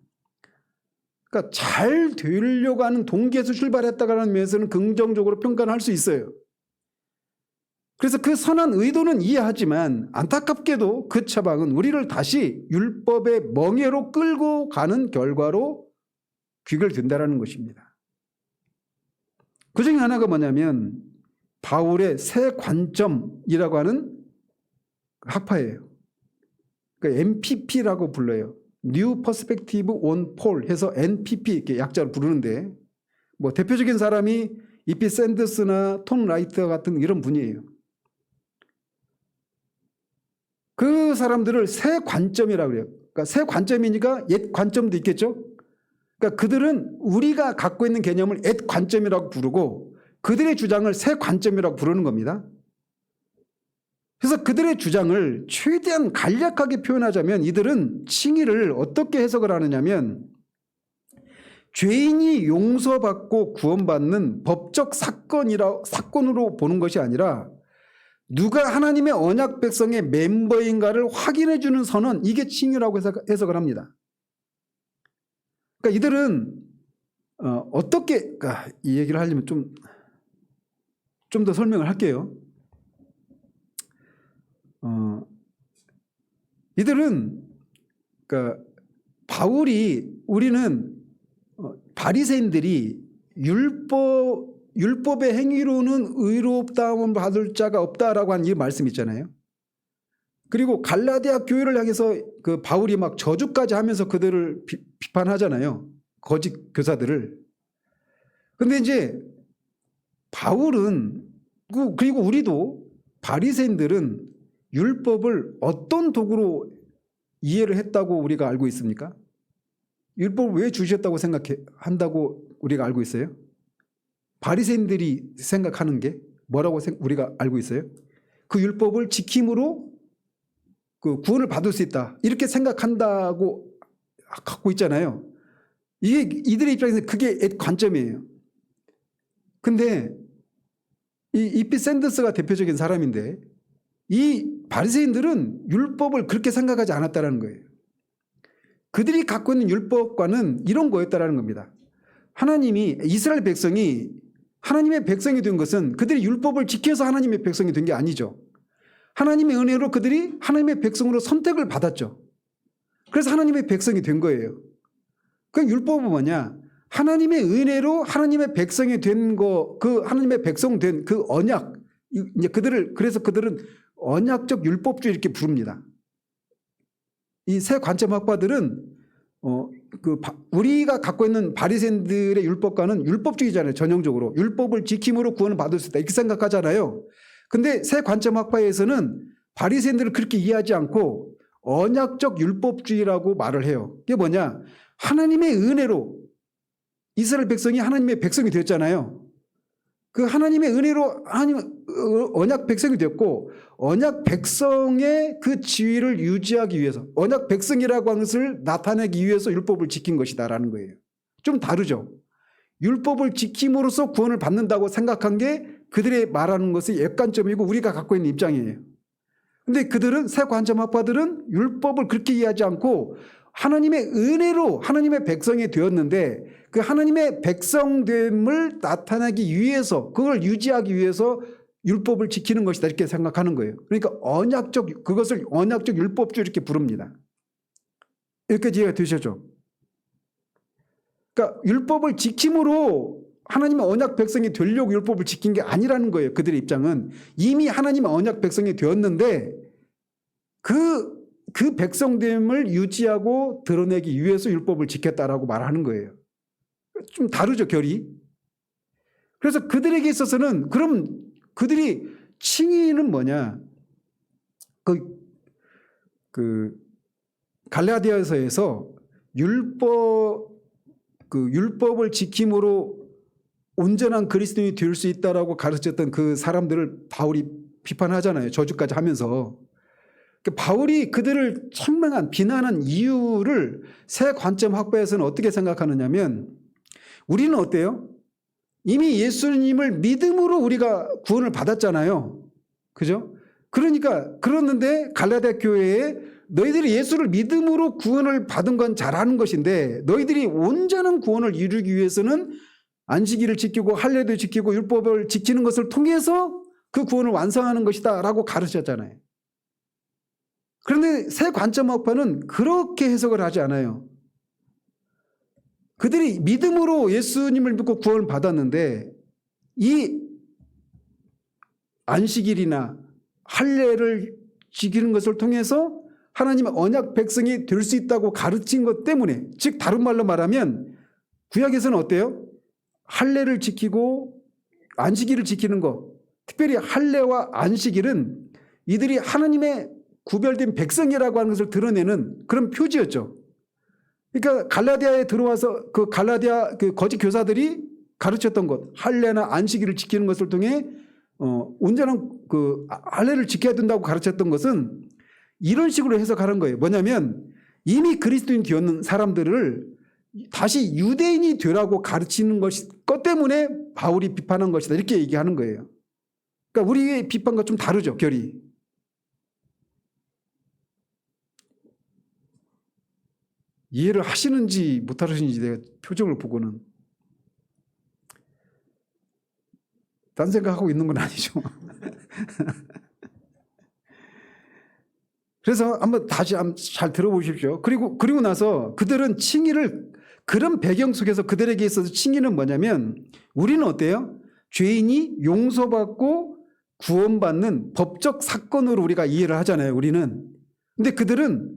그러니까 잘 되려고 하는 동기에서 출발했다는 면에서는 긍정적으로 평가를 할 수 있어요. 그래서 그 선한 의도는 이해하지만 안타깝게도 그 처방은 우리를 다시 율법의 멍에로 끌고 가는 결과로 귀결된다는 것입니다. 그 중에 하나가 뭐냐면 바울의 새 관점이라고 하는 학파예요. 그러니까 MPP라고 불러요. New Perspective on Paul 해서 NPP 이렇게 약자로 부르는데 뭐 대표적인 사람이 이피 샌더스나 톰 라이터 같은 이런 분이에요. 그 사람들을 새 관점이라고 그래요. 그러니까 새 관점이니까 옛 관점도 있겠죠. 그러니까 그들은 우리가 갖고 있는 개념을 옛 관점이라고 부르고 그들의 주장을 새 관점이라고 부르는 겁니다. 그래서 그들의 주장을 최대한 간략하게 표현하자면 이들은 칭의를 어떻게 해석을 하느냐면 죄인이 용서받고 구원받는 법적 사건으로 보는 것이 아니라 누가 하나님의 언약 백성의 멤버인가를 확인해 주는 선언, 이게 칭의라고 해석을 합니다. 그러니까 이들은 어떻게, 이 얘기를 하려면 좀 더 설명을 할게요. 이들은 그러니까 우리는 바리새인들이 율법의 행위로는 의롭다함을 받을 자가 없다라고 하는 이 말씀 있잖아요. 그리고 갈라디아 교회를 향해서 그 바울이 막 저주까지 하면서 그들을 비판하잖아요. 거짓 교사들을. 근데 이제 바울은 그리고 우리도 바리새인들은 율법을 어떤 도구로 이해를 했다고 우리가 알고 있습니까? 율법을 왜 주셨다고 한다고 우리가 알고 있어요? 바리새인들이 생각하는 게 뭐라고 우리가 알고 있어요? 그 율법을 지킴으로 그 구원을 받을 수 있다 이렇게 생각한다고 갖고 있잖아요. 이게 이들의 입장에서 그게 관점이에요. 근데 이 이피 샌더스가 대표적인 사람인데 이 바리새인들은 율법을 그렇게 생각하지 않았다는 거예요. 그들이 갖고 있는 율법과는 이런 거였다라는 겁니다. 하나님이 이스라엘 백성이 하나님의 백성이 된 것은 그들이 율법을 지켜서 하나님의 백성이 된 게 아니죠. 하나님의 은혜로 그들이 하나님의 백성으로 선택을 받았죠. 그래서 하나님의 백성이 된 거예요. 그 율법은 뭐냐? 하나님의 은혜로 하나님의 백성이 된 거, 그 하나님의 백성 된 그 언약, 이제 그래서 그들은 언약적 율법주의 이렇게 부릅니다. 이 새 관점 학파들은 우리가 갖고 있는 바리새인들의 율법과는 율법주의잖아요. 전형적으로 율법을 지킴으로 구원을 받을 수 있다 이렇게 생각하잖아요. 근데 새 관점 학파에서는 바리새인들을 그렇게 이해하지 않고 언약적 율법주의라고 말을 해요. 이게 뭐냐? 하나님의 은혜로 이스라엘 백성이 하나님의 백성이 되었잖아요. 그 하나님의 은혜로 하나님 언약 백성이 되었고, 언약 백성의 그 지위를 유지하기 위해서, 언약 백성이라고 하는 것을 나타내기 위해서 율법을 지킨 것이다라는 거예요. 좀 다르죠. 율법을 지킴으로써 구원을 받는다고 생각한 게 그들의 말하는 것의 역관점이고 우리가 갖고 있는 입장이에요. 근데 그들은, 새 관점학파들은 율법을 그렇게 이해하지 않고 하나님의 은혜로 하나님의 백성이 되었는데, 그 하나님의 백성됨을 나타내기 위해서, 그걸 유지하기 위해서 율법을 지키는 것이다 이렇게 생각하는 거예요. 그러니까 그것을 언약적 율법주 이렇게 부릅니다. 이렇게 이해가 되시죠? 그러니까 율법을 지킴으로 하나님의 언약 백성이 되려고 율법을 지킨 게 아니라는 거예요. 그들의 입장은 이미 하나님의 언약 백성이 되었는데 그 백성됨을 유지하고 드러내기 위해서 율법을 지켰다라고 말하는 거예요. 좀 다르죠, 결이. 그래서 그들에게 있어서는, 그럼 그들이 칭의는 뭐냐? 갈라디아서에서 율법을 지킴으로 온전한 그리스도인이 될 수 있다라고 가르쳤던 그 사람들을 바울이 비판하잖아요. 저주까지 하면서. 바울이 그들을 책망한, 비난한 이유를 새 관점 학파에서는 어떻게 생각하느냐면, 우리는 어때요? 이미 예수님을 믿음으로 우리가 구원을 받았잖아요. 그죠? 그랬는데 갈라디아 교회에 너희들이 예수를 믿음으로 구원을 받은 건 잘하는 것인데, 너희들이 온전한 구원을 이루기 위해서는 안식일을 지키고 할례도 지키고 율법을 지키는 것을 통해서 그 구원을 완성하는 것이다 라고 가르쳤잖아요. 그런데 새 관점학파는 그렇게 해석을 하지 않아요. 그들이 믿음으로 예수님을 믿고 구원을 받았는데 이 안식일이나 할례를 지키는 것을 통해서 하나님의 언약 백성이 될 수 있다고 가르친 것 때문에, 즉 다른 말로 말하면 구약에서는 어때요? 할례를 지키고 안식일을 지키는 것, 특별히 할례와 안식일은 이들이 하나님의 구별된 백성이라고 하는 것을 드러내는 그런 표지였죠. 그러니까 갈라디아에 들어와서 그 갈라디아 그 거짓 교사들이 가르쳤던 것, 할례나 안식일을 지키는 것을 통해 온전한 그 할례를 지켜야 된다고 가르쳤던 것은 이런 식으로 해석하는 거예요. 뭐냐면 이미 그리스도인 되었는 사람들을 다시 유대인이 되라고 가르치는 것 때문에 바울이 비판한 것이다 이렇게 얘기하는 거예요. 그러니까 우리의 비판과 좀 다르죠, 결이. 이해를 하시는지 못하시는지 내가 표정을 보고는 딴 생각하고 있는 건 아니죠. 그래서 다시 잘 들어보십시오. 그리고 나서 그들은 칭의를, 그런 배경 속에서 그들에게 있어서 칭의는 뭐냐면, 우리는 어때요? 죄인이 용서받고 구원받는 법적 사건으로 우리가 이해를 하잖아요, 우리는. 근데 그들은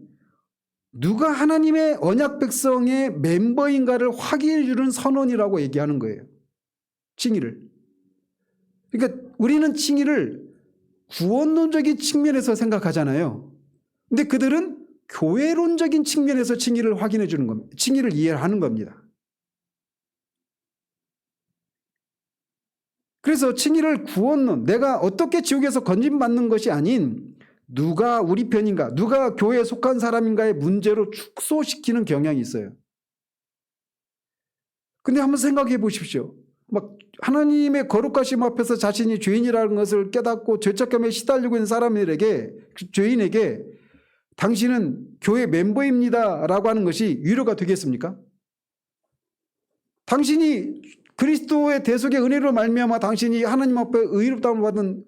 누가 하나님의 언약 백성의 멤버인가를 확인해 주는 선언이라고 얘기하는 거예요, 칭의를. 그러니까 우리는 칭의를 구원론적인 측면에서 생각하잖아요. 근데 그들은 교회론적인 측면에서 칭의를 확인해 주는 겁니다. 칭의를 이해하는 겁니다. 그래서 칭의를 구원론, 내가 어떻게 지옥에서 건진받는 것이 아닌 누가 우리 편인가, 누가 교회에 속한 사람인가의 문제로 축소시키는 경향이 있어요. 근데 한번 생각해 보십시오. 막 하나님의 거룩하심 앞에서 자신이 죄인이라는 것을 깨닫고 죄책감에 시달리고 있는 사람들에게, 죄인에게 당신은 교회 멤버입니다 라고 하는 것이 위로가 되겠습니까? 당신이 그리스도의 대속의 은혜로 말미암아 당신이 하나님 앞에 의롭다움을 받은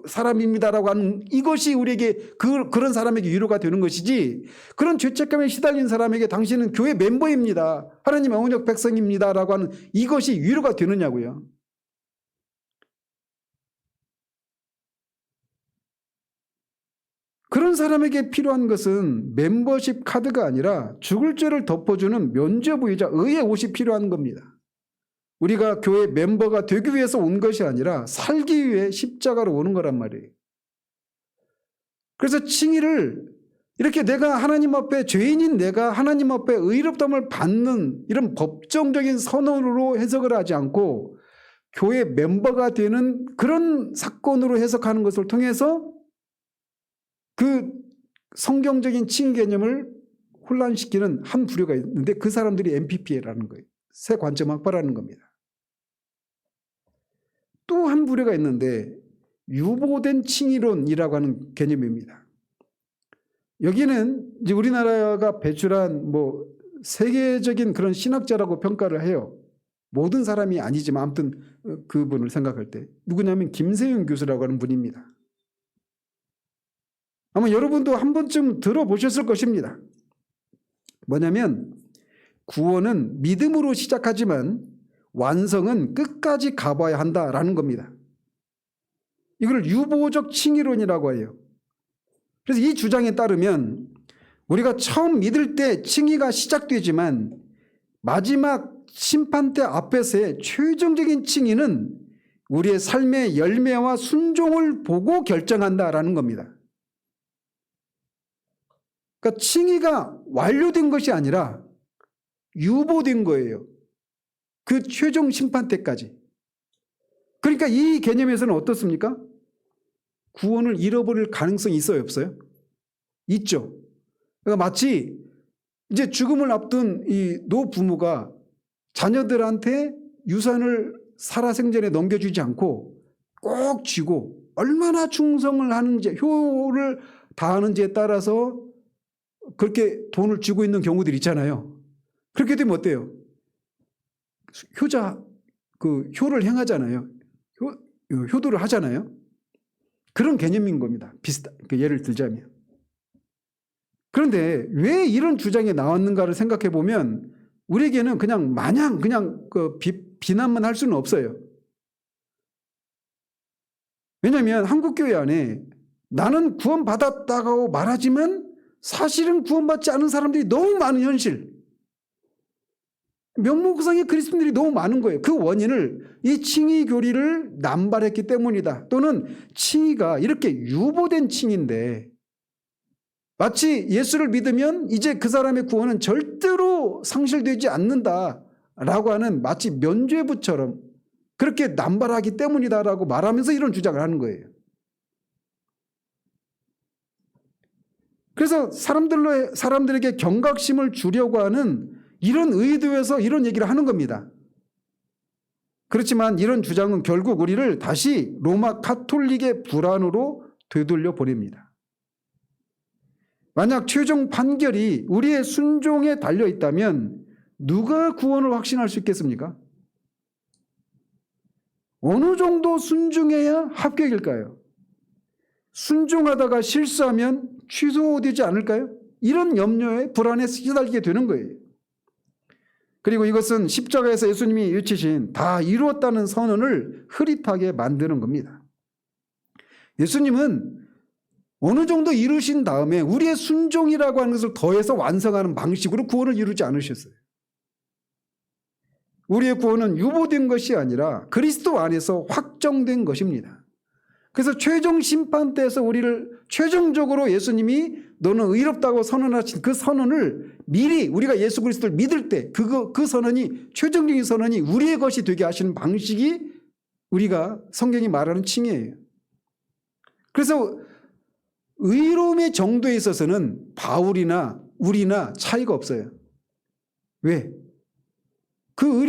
사람입니다라고 하는 이것이 우리에게 그런 사람에게 위로가 되는 것이지, 그런 죄책감에 시달린 사람에게 당신은 교회 멤버입니다, 하나님의 언약 백성입니다라고 하는 이것이 위로가 되느냐고요. 그런 사람에게 필요한 것은 멤버십 카드가 아니라 죽을 죄를 덮어주는 면죄부이자 의의 옷이 필요한 겁니다. 우리가 교회 멤버가 되기 위해서 온 것이 아니라 살기 위해 십자가로 오는 거란 말이에요. 그래서 칭의를 이렇게 내가 하나님 앞에 죄인인 내가 하나님 앞에 의롭다함을 받는 이런 법정적인 선언으로 해석을 하지 않고 교회 멤버가 되는 그런 사건으로 해석하는 것을 통해서 그 성경적인 칭의 개념을 혼란시키는 한 부류가 있는데 그 사람들이 MPP라는 거예요. 새 관점 학파라는 겁니다. 또 한 부류가 있는데 유보된 칭의론이라고 하는 개념입니다. 여기는 이제 우리나라가 배출한 뭐 세계적인 그런 신학자라고 평가를 해요. 모든 사람이 아니지만 아무튼 그분을 생각할 때 누구냐면 김세윤 교수라고 하는 분입니다. 아마 여러분도 한 번쯤 들어보셨을 것입니다. 뭐냐면 구원은 믿음으로 시작하지만 완성은 끝까지 가봐야 한다라는 겁니다. 이걸 유보적 칭의론이라고 해요. 그래서 이 주장에 따르면 우리가 처음 믿을 때 칭의가 시작되지만 마지막 심판대 앞에서의 최종적인 칭의는 우리의 삶의 열매와 순종을 보고 결정한다라는 겁니다. 그러니까 칭의가 완료된 것이 아니라 유보된 거예요. 그 최종 심판 때까지. 그러니까 이 개념에서는 어떻습니까? 구원을 잃어버릴 가능성이 있어요, 없어요? 있죠. 그러니까 마치 이제 죽음을 앞둔 이 노부모가 자녀들한테 유산을 살아생전에 넘겨주지 않고 꼭 쥐고 얼마나 충성을 하는지, 효를 다하는지에 따라서 그렇게 돈을 쥐고 있는 경우들이 있잖아요. 그렇게 되면 어때요? 효를 행하잖아요. 효도를 하잖아요. 그런 개념인 겁니다. 예를 들자면. 그런데 왜 이런 주장이 나왔는가를 생각해 보면 우리에게는 그냥 마냥 비난만 할 수는 없어요. 왜냐하면 한국교회 안에 나는 구원받았다고 말하지만 사실은 구원받지 않은 사람들이 너무 많은 현실. 명목상의 그리스도인들이 너무 많은 거예요. 그 원인을 이 칭의 교리를 남발했기 때문이다. 또는 칭의가 이렇게 유보된 칭의인데 마치 예수를 믿으면 이제 그 사람의 구원은 절대로 상실되지 않는다라고 하는 마치 면죄부처럼 그렇게 남발하기 때문이다라고 말하면서 이런 주장을 하는 거예요. 그래서 사람들에게 경각심을 주려고 하는 이런 의도에서 이런 얘기를 하는 겁니다. 그렇지만 이런 주장은 결국 우리를 다시 로마 가톨릭의 불안으로 되돌려 보냅니다. 만약 최종 판결이 우리의 순종에 달려 있다면 누가 구원을 확신할 수 있겠습니까? 어느 정도 순종해야 합격일까요? 순종하다가 실수하면 취소되지 않을까요? 이런 염려에 불안에 시달리게 되는 거예요. 그리고 이것은 십자가에서 예수님이 외치신 다 이루었다는 선언을 흐릿하게 만드는 겁니다. 예수님은 어느 정도 이루신 다음에 우리의 순종이라고 하는 것을 더해서 완성하는 방식으로 구원을 이루지 않으셨어요. 우리의 구원은 유보된 것이 아니라 그리스도 안에서 확정된 것입니다. 그래서 최종 심판 때에서 우리를 최종적으로 예수님이 너는 의롭다고 선언하신 그 선언을 미리 우리가 예수 그리스도를 믿을 때 그 선언이 최종적인 선언이 우리의 것이 되게 하시는 방식이 우리가 성경이 말하는 칭의예요. 그래서 의로움의 정도에 있어서는 바울이나 우리나 차이가 없어요. 왜? 그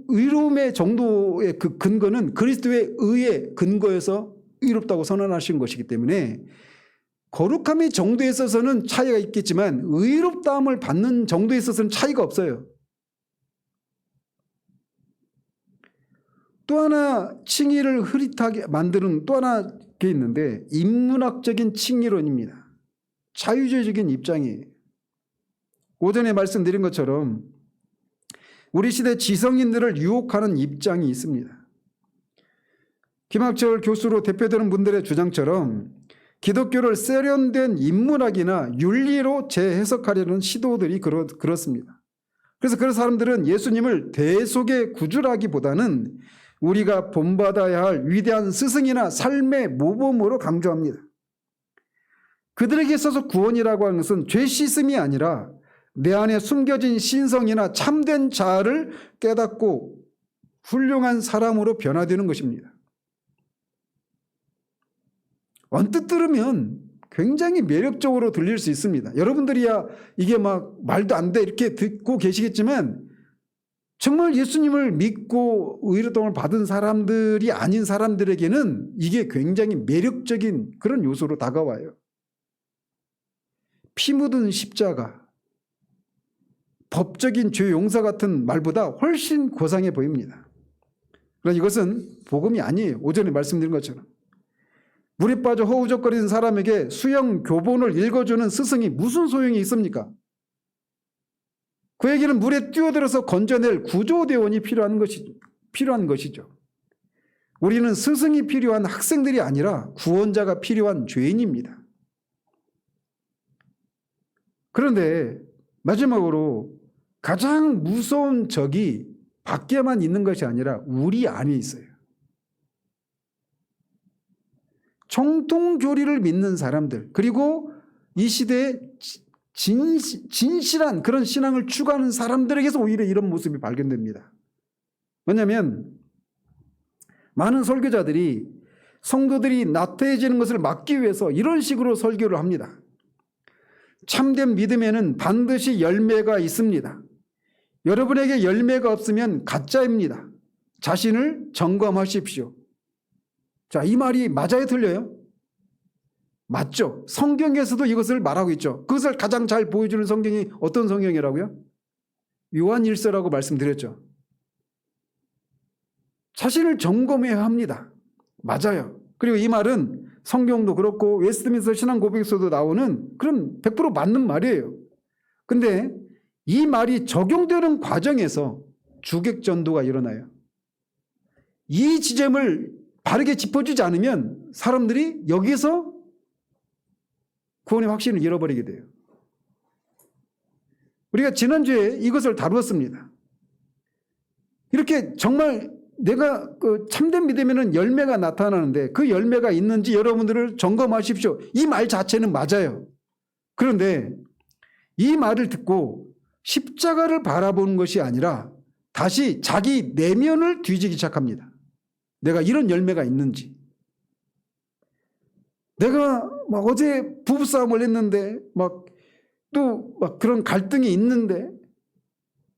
의로움의 정도의 그 근거는 그리스도의 의의 근거에서 의롭다고 선언하신 것이기 때문에 거룩함의 정도에 있어서는 차이가 있겠지만 의롭다함을 받는 정도에 있어서는 차이가 없어요. 또 하나 칭의를 흐릿하게 만드는 또 하나 게 있는데 인문학적인 칭의론입니다. 자유주의적인 입장이에요. 오전에 말씀드린 것처럼 우리 시대 지성인들을 유혹하는 입장이 있습니다. 김학철 교수로 대표되는 분들의 주장처럼 기독교를 세련된 인문학이나 윤리로 재해석하려는 시도들이 그렇습니다. 그래서 그런 사람들은 예수님을 대속의 구주라기보다는 우리가 본받아야 할 위대한 스승이나 삶의 모범으로 강조합니다. 그들에게 있어서 구원이라고 하는 것은 죄 씻음이 아니라 내 안에 숨겨진 신성이나 참된 자아를 깨닫고 훌륭한 사람으로 변화되는 것입니다. 언뜻 들으면 굉장히 매력적으로 들릴 수 있습니다. 여러분들이야 이게 막 말도 안 돼 이렇게 듣고 계시겠지만 정말 예수님을 믿고 의롭다함을 받은 사람들이 아닌 사람들에게는 이게 굉장히 매력적인 그런 요소로 다가와요. 피 묻은 십자가, 법적인 죄 용서 같은 말보다 훨씬 고상해 보입니다. 그러나 이것은 복음이 아니에요. 오전에 말씀드린 것처럼. 물에 빠져 허우적거리는 사람에게 수영 교본을 읽어주는 스승이 무슨 소용이 있습니까? 그에게는 물에 뛰어들어서 건져낼 구조대원이 필요한 것이죠. 우리는 스승이 필요한 학생들이 아니라 구원자가 필요한 죄인입니다. 그런데 마지막으로 가장 무서운 적이 밖에만 있는 것이 아니라 우리 안에 있어요. 정통교리를 믿는 사람들, 그리고 이 시대에 진실한 그런 신앙을 추구하는 사람들에게서 오히려 이런 모습이 발견됩니다. 왜냐하면 많은 설교자들이 성도들이 나태해지는 것을 막기 위해서 이런 식으로 설교를 합니다. 참된 믿음에는 반드시 열매가 있습니다. 여러분에게 열매가 없으면 가짜입니다. 자신을 점검하십시오. 자, 이 말이 맞아요, 틀려요? 맞죠? 성경에서도 이것을 말하고 있죠. 그것을 가장 잘 보여주는 성경이 어떤 성경이라고요? 요한 1서라고 말씀드렸죠. 자신을 점검해야 합니다. 맞아요. 그리고 이 말은 성경도 그렇고 웨스트민스터 신앙 고백에서도 나오는 그런 100% 맞는 말이에요. 근데 이 말이 적용되는 과정에서 주객전도가 일어나요. 이 지점을 바르게 짚어주지 않으면 사람들이 여기서 구원의 확신을 잃어버리게 돼요. 우리가 지난주에 이것을 다루었습니다. 이렇게 정말 내가 그 참된 믿음에는 열매가 나타나는데 그 열매가 있는지 여러분들을 점검하십시오. 이 말 자체는 맞아요. 그런데 이 말을 듣고 십자가를 바라보는 것이 아니라 다시 자기 내면을 뒤지기 시작합니다. 내가 이런 열매가 있는지. 내가 막 어제 부부싸움을 했는데 또 그런 갈등이 있는데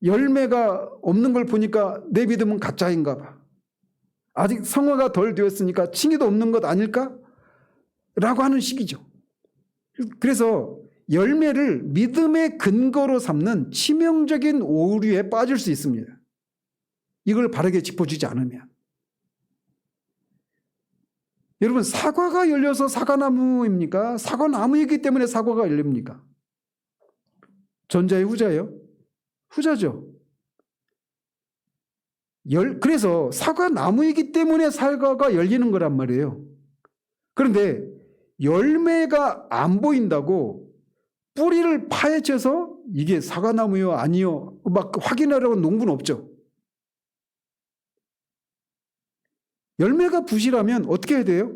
열매가 없는 걸 보니까 내 믿음은 가짜인가 봐. 아직 성화가 덜 되었으니까 칭의도 없는 것 아닐까? 라고 하는 식이죠. 그래서 열매를 믿음의 근거로 삼는 치명적인 오류에 빠질 수 있습니다. 이걸 바르게 짚어주지 않으면. 여러분, 사과가 열려서 사과나무입니까? 사과나무이기 때문에 사과가 열립니까? 전자의 후자예요? 후자죠. 그래서 사과나무이기 때문에 사과가 열리는 거란 말이에요. 그런데 열매가 안 보인다고 뿌리를 파헤쳐서 이게 사과나무요 아니요 막 확인하려고 농부는 없죠. 열매가 부실하면 어떻게 해야 돼요?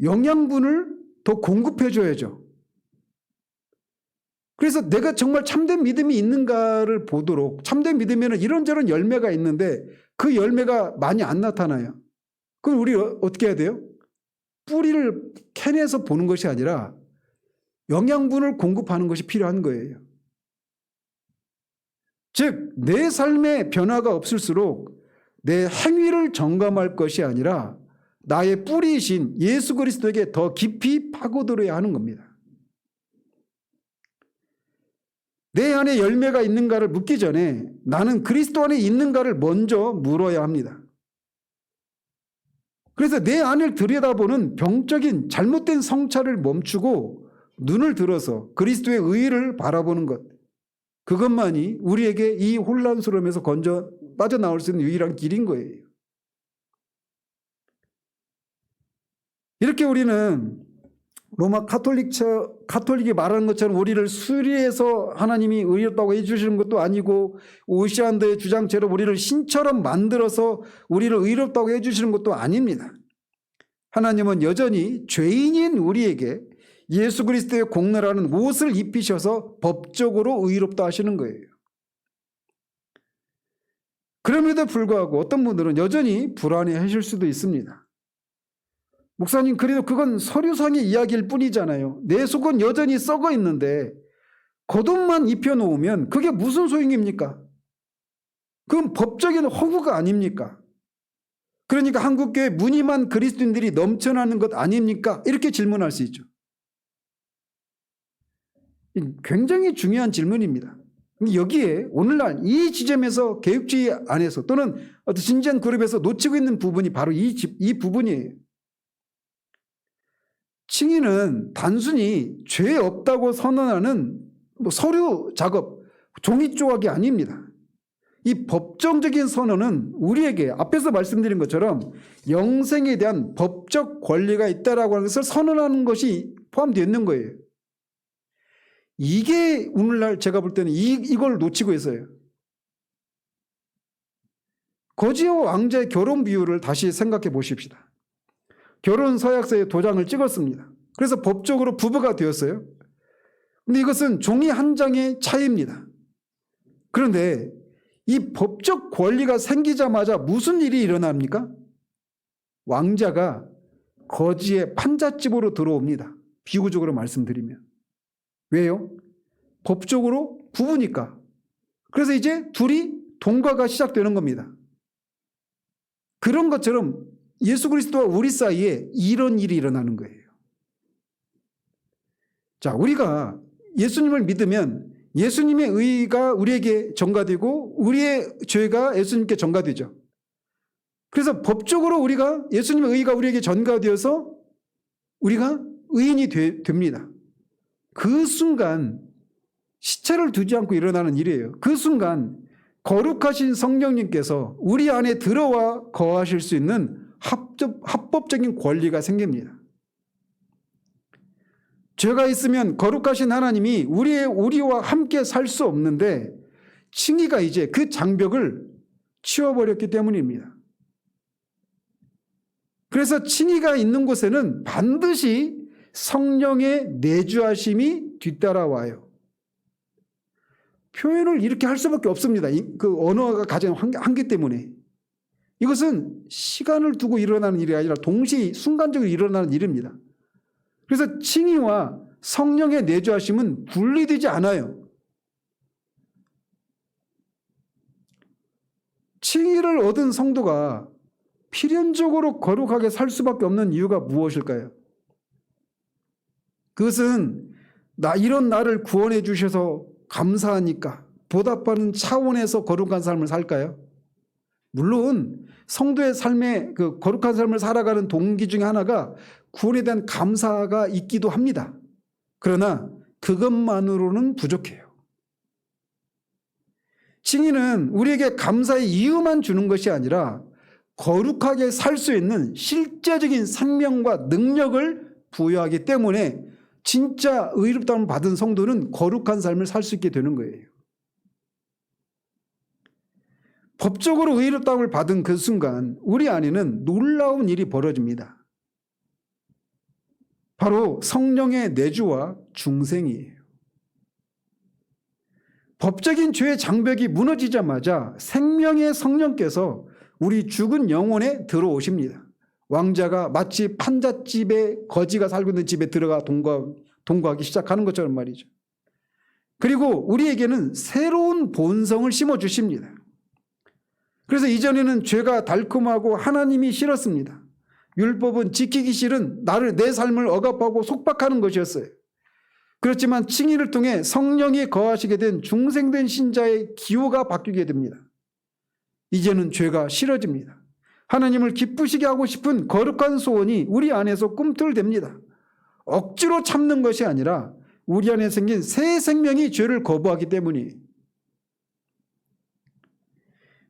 영양분을 더 공급해 줘야죠. 그래서 내가 정말 참된 믿음이 있는가를 보도록, 참된 믿음에는 이런저런 열매가 있는데 그 열매가 많이 안 나타나요. 그럼 우리 어떻게 해야 돼요? 뿌리를 캐내서 보는 것이 아니라 영양분을 공급하는 것이 필요한 거예요. 즉, 내 삶에 변화가 없을수록 내 행위를 점검할 것이 아니라 나의 뿌리이신 예수 그리스도에게 더 깊이 파고들어야 하는 겁니다. 내 안에 열매가 있는가를 묻기 전에 나는 그리스도 안에 있는가를 먼저 물어야 합니다. 그래서 내 안을 들여다보는 병적인 잘못된 성찰을 멈추고 눈을 들어서 그리스도의 의를 바라보는 것, 그것만이 우리에게 이 혼란스러움에서 빠져나올 수 있는 유일한 길인 거예요. 이렇게 우리는 로마 카톨릭이 말하는 것처럼 우리를 수리해서 하나님이 의롭다고 해주시는 것도 아니고 오시안드의 주장처럼 우리를 신처럼 만들어서 우리를 의롭다고 해주시는 것도 아닙니다. 하나님은 여전히 죄인인 우리에게 예수 그리스도의 공로라는 옷을 입히셔서 법적으로 의롭다 하시는 거예요. 그럼에도 불구하고 어떤 분들은 여전히 불안해 하실 수도 있습니다. 목사님, 그래도 그건 서류상의 이야기일 뿐이잖아요. 내 속은 여전히 썩어 있는데 겉옷만 입혀놓으면 그게 무슨 소용입니까? 그건 법적인 허구가 아닙니까? 그러니까 한국교회 무늬만 그리스도인들이 넘쳐나는 것 아닙니까? 이렇게 질문할 수 있죠. 굉장히 중요한 질문입니다. 여기에 오늘날 이 지점에서 개혁주의 안에서 또는 어떤 진지한 그룹에서 놓치고 있는 부분이 바로 이 부분이에요. 칭의는 단순히 죄 없다고 선언하는 서류 작업, 종이 조각이 아닙니다. 이 법정적인 선언은 우리에게 앞에서 말씀드린 것처럼 영생에 대한 법적 권리가 있다라고 하는 것을 선언하는 것이 포함되어 있는 거예요. 이게 오늘날 제가 볼 때는 이걸 놓치고 있어요. 거지와 왕자의 결혼 비율을 다시 생각해 보십시다. 결혼 서약서에 도장을 찍었습니다. 그래서 법적으로 부부가 되었어요. 근데 이것은 종이 한 장의 차이입니다. 그런데 이 법적 권리가 생기자마자 무슨 일이 일어납니까? 왕자가 거지의 판잣집으로 들어옵니다. 비유적으로 말씀드리면. 왜요? 법적으로 부부니까. 그래서 이제 둘이 동거가 시작되는 겁니다. 그런 것처럼 예수 그리스도와 우리 사이에 이런 일이 일어나는 거예요. 자, 우리가 예수님을 믿으면 예수님의 의가 우리에게 전가되고 우리의 죄가 예수님께 전가되죠. 그래서 법적으로 우리가 예수님의 의가 우리에게 전가되어서 우리가 의인이 됩니다. 그 순간 시체를 두지 않고 일어나는 일이에요. 그 순간 거룩하신 성령님께서 우리 안에 들어와 거하실 수 있는 합법적인 권리가 생깁니다. 죄가 있으면 거룩하신 하나님이 우리와 함께 살 수 없는데 칭의가 이제 그 장벽을 치워버렸기 때문입니다. 그래서 칭의가 있는 곳에는 반드시 성령의 내주하심이 뒤따라와요. 표현을 이렇게 할 수밖에 없습니다. 그 언어가 가진 한계 때문에. 이것은 시간을 두고 일어나는 일이 아니라 동시에 순간적으로 일어나는 일입니다. 그래서 칭의와 성령의 내주하심은 분리되지 않아요. 칭의를 얻은 성도가 필연적으로 거룩하게 살 수밖에 없는 이유가 무엇일까요? 그것은 이런 나를 구원해 주셔서 감사하니까 보답하는 차원에서 거룩한 삶을 살까요? 물론 성도의 삶에 그 거룩한 삶을 살아가는 동기 중에 하나가 구원에 대한 감사가 있기도 합니다. 그러나 그것만으로는 부족해요. 칭의는 우리에게 감사의 이유만 주는 것이 아니라 거룩하게 살 수 있는 실제적인 생명과 능력을 부여하기 때문에 진짜 의롭다움을 받은 성도는 거룩한 삶을 살 수 있게 되는 거예요. 법적으로 의롭다움을 받은 그 순간 우리 안에는 놀라운 일이 벌어집니다. 바로 성령의 내주와 중생이에요. 법적인 죄의 장벽이 무너지자마자 생명의 성령께서 우리 죽은 영혼에 들어오십니다. 왕자가 마치 판잣집에 거지가 살고 있는 집에 들어가 동거하기 시작하는 것처럼 말이죠. 그리고 우리에게는 새로운 본성을 심어주십니다. 그래서 이전에는 죄가 달콤하고 하나님이 싫었습니다. 율법은 지키기 싫은 내 삶을 억압하고 속박하는 것이었어요. 그렇지만 칭의를 통해 성령이 거하시게 된 중생된 신자의 기호가 바뀌게 됩니다. 이제는 죄가 싫어집니다. 하나님을 기쁘시게 하고 싶은 거룩한 소원이 우리 안에서 꿈틀댑니다. 억지로 참는 것이 아니라 우리 안에 생긴 새 생명이 죄를 거부하기 때문이에요.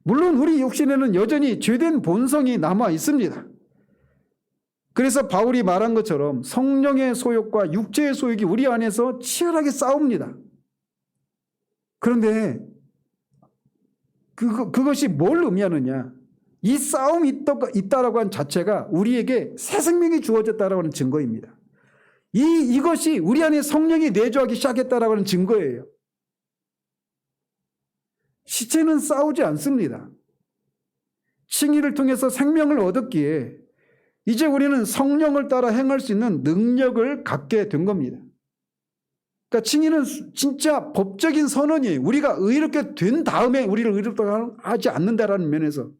물론 우리 육신에는 여전히 죄된 본성이 남아 있습니다. 그래서 바울이 말한 것처럼 성령의 소욕과 육체의 소욕이 우리 안에서 치열하게 싸웁니다. 그런데 그것이 뭘 의미하느냐? 이 싸움이 있다라고 한 자체가 우리에게 새 생명이 주어졌다라고 하는 증거입니다. 이것이 우리 안에 성령이 내주하기 시작했다라고 하는 증거예요. 시체는 싸우지 않습니다. 칭의를 통해서 생명을 얻었기에 이제 우리는 성령을 따라 행할 수 있는 능력을 갖게 된 겁니다. 그러니까 칭의는 진짜 법적인 선언이에요. 우리가 의롭게 된 다음에 우리를 의롭다고 하지 않는다라는 면에서.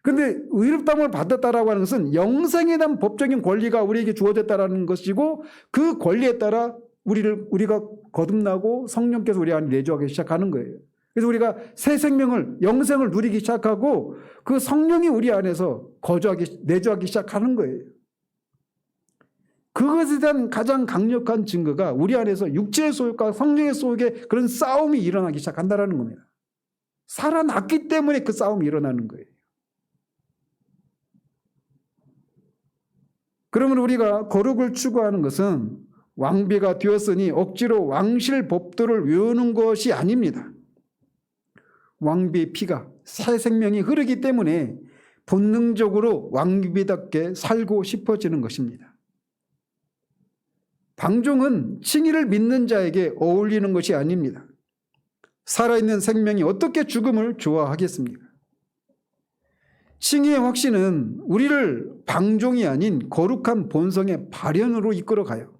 그런데 의롭다함을 받았다라고 하는 것은 영생에 대한 법적인 권리가 우리에게 주어졌다라는 것이고, 그 권리에 따라 우리가 거듭나고 성령께서 우리 안에 내주하기 시작하는 거예요. 그래서 우리가 새 생명을, 영생을 누리기 시작하고 그 성령이 우리 안에서 내주하기 시작하는 거예요. 그것에 대한 가장 강력한 증거가 우리 안에서 육체의 소욕과 성령의 소욕의 그런 싸움이 일어나기 시작한다는 겁니다. 살아났기 때문에 그 싸움이 일어나는 거예요. 그러면 우리가 거룩을 추구하는 것은 왕비가 되었으니 억지로 왕실 법도를 외우는 것이 아닙니다. 왕비의 피가, 새 생명이 흐르기 때문에 본능적으로 왕비답게 살고 싶어지는 것입니다. 방종은 칭의를 믿는 자에게 어울리는 것이 아닙니다. 살아있는 생명이 어떻게 죽음을 좋아하겠습니까? 칭의의 확신은 우리를 방종이 아닌 거룩한 본성의 발현으로 이끌어가요.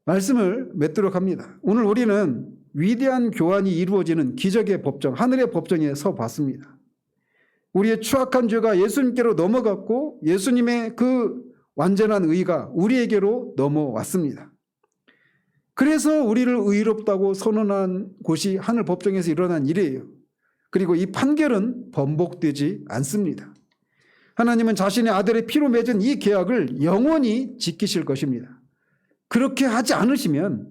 말씀을 맺도록 합니다. 오늘 우리는 위대한 교환이 이루어지는 기적의 법정, 하늘의 법정에 서 봤습니다. 우리의 추악한 죄가 예수님께로 넘어갔고 예수님의 그 완전한 의가 우리에게로 넘어왔습니다. 그래서 우리를 의롭다고 선언한 곳이 하늘 법정에서 일어난 일이에요. 그리고 이 판결은 번복되지 않습니다. 하나님은 자신의 아들의 피로 맺은 이 계약을 영원히 지키실 것입니다. 그렇게 하지 않으시면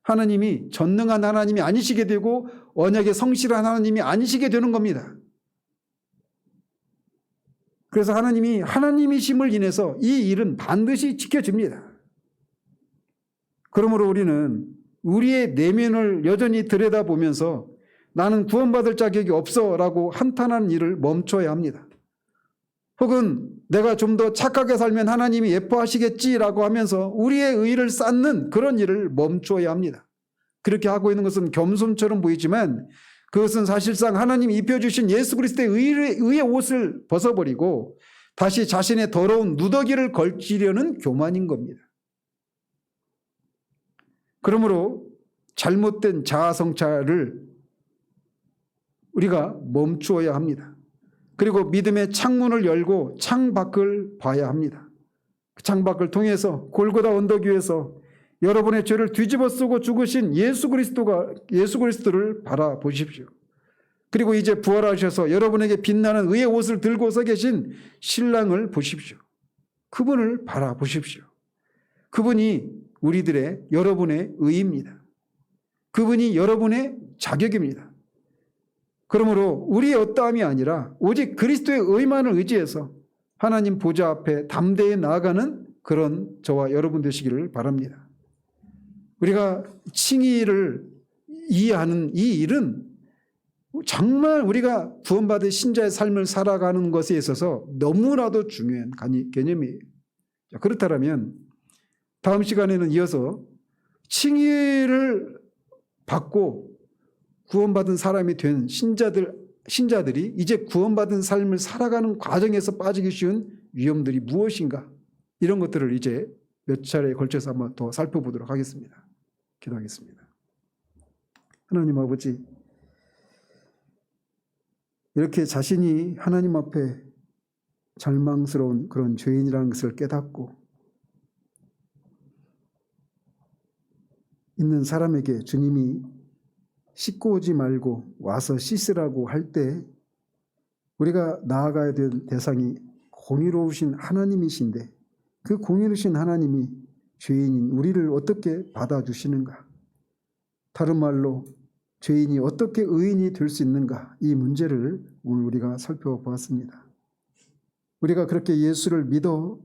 하나님이 전능한 하나님이 아니시게 되고 언약의 성실한 하나님이 아니시게 되는 겁니다. 그래서 하나님이 하나님이심을 인해서 이 일은 반드시 지켜집니다. 그러므로 우리는 우리의 내면을 여전히 들여다보면서 나는 구원받을 자격이 없어 라고 한탄하는 일을 멈춰야 합니다. 혹은 내가 좀 더 착하게 살면 하나님이 예뻐하시겠지라고 하면서 우리의 의를 쌓는 그런 일을 멈춰야 합니다. 그렇게 하고 있는 것은 겸손처럼 보이지만 그것은 사실상 하나님이 입혀주신 예수 그리스도의 의의 옷을 벗어버리고 다시 자신의 더러운 누더기를 걸치려는 교만인 겁니다. 그러므로 잘못된 자아성찰을 우리가 멈추어야 합니다. 그리고 믿음의 창문을 열고 창밖을 봐야 합니다. 창밖을 통해서 골고다 언덕 위에서 여러분의 죄를 뒤집어 쓰고 죽으신 예수 그리스도를 바라보십시오. 그리고 이제 부활하셔서 여러분에게 빛나는 의의 옷을 들고 서 계신 신랑을 보십시오. 그분을 바라보십시오. 그분이 여러분의 의입니다. 그분이 여러분의 자격입니다. 그러므로 우리의 어떠함이 아니라 오직 그리스도의 의만을 의지해서 하나님 보좌 앞에 담대히 나아가는 그런 저와 여러분 되시기를 바랍니다. 우리가 칭의를 이해하는 이 일은 정말 우리가 구원받은 신자의 삶을 살아가는 것에 있어서 너무나도 중요한 개념이에요. 그렇다면 다음 시간에는 이어서 칭의를 받고 구원받은 사람이 된 신자들이 이제 구원받은 삶을 살아가는 과정에서 빠지기 쉬운 위험들이 무엇인가, 이런 것들을 이제 몇 차례에 걸쳐서 한번 더 살펴보도록 하겠습니다. 기도하겠습니다. 하나님 아버지, 이렇게 자신이 하나님 앞에 절망스러운 그런 죄인이라는 것을 깨닫고 있는 사람에게 주님이 씻고 오지 말고 와서 씻으라고 할 때 우리가 나아가야 될 대상이 공의로우신 하나님이신데, 그 공의로우신 하나님이 죄인인 우리를 어떻게 받아주시는가, 다른 말로 죄인이 어떻게 의인이 될 수 있는가, 이 문제를 오늘 우리가 살펴보았습니다. 우리가 그렇게 예수를 믿어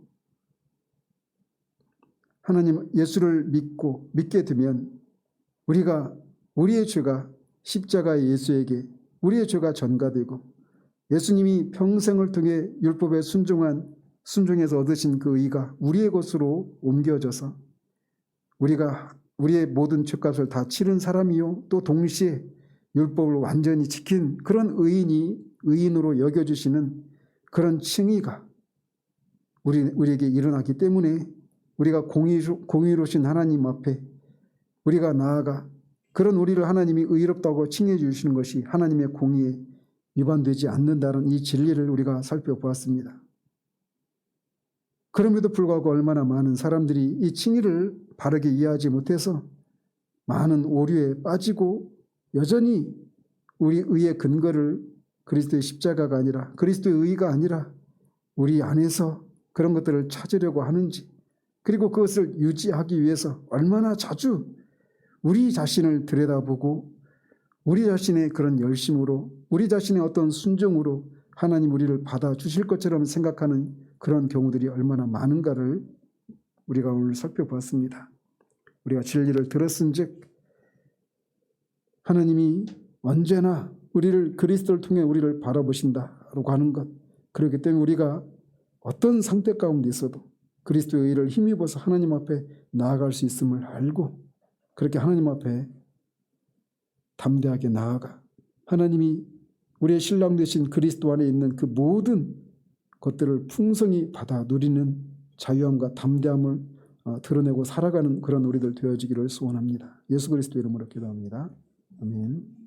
하나님 예수를 믿게 되면 우리의 죄가 십자가의 예수에게 우리의 죄가 전가되고 예수님이 평생을 통해 율법에 순종한 순종해서 얻으신 그 의가 우리의 것으로 옮겨져서 우리가 우리의 모든 죄값을 다 치른 사람이요 또 동시에 율법을 완전히 지킨 그런 의인으로 여겨주시는 그런 칭의가 우리에게 일어나기 때문에 우리가 공의로우신 하나님 앞에 우리가 나아가 그런 우리를 하나님이 의롭다고 칭해 주시는 것이 하나님의 공의에 위반되지 않는다는 이 진리를 우리가 살펴보았습니다. 그럼에도 불구하고 얼마나 많은 사람들이 이 칭의를 바르게 이해하지 못해서 많은 오류에 빠지고 여전히 우리 의의 근거를 그리스도의 십자가가 아니라 그리스도의 의가 아니라 우리 안에서 그런 것들을 찾으려고 하는지, 그리고 그것을 유지하기 위해서 얼마나 자주 우리 자신을 들여다보고 우리 자신의 그런 열심으로 우리 자신의 어떤 순종으로 하나님 우리를 받아주실 것처럼 생각하는 그런 경우들이 얼마나 많은가를 우리가 오늘 살펴보았습니다. 우리가 진리를 들었은즉 하나님이 언제나 우리를 그리스도를 통해 우리를 바라보신다라고 하는 것, 그렇기 때문에 우리가 어떤 상태 가운데 있어도 그리스도의 의를 힘입어서 하나님 앞에 나아갈 수 있음을 알고 그렇게 하나님 앞에 담대하게 나아가 하나님이 우리의 신랑 되신 그리스도 안에 있는 그 모든 것들을 풍성히 받아 누리는 자유함과 담대함을 드러내고 살아가는 그런 우리들 되어지기를 소원합니다. 예수 그리스도 이름으로 기도합니다. 아멘.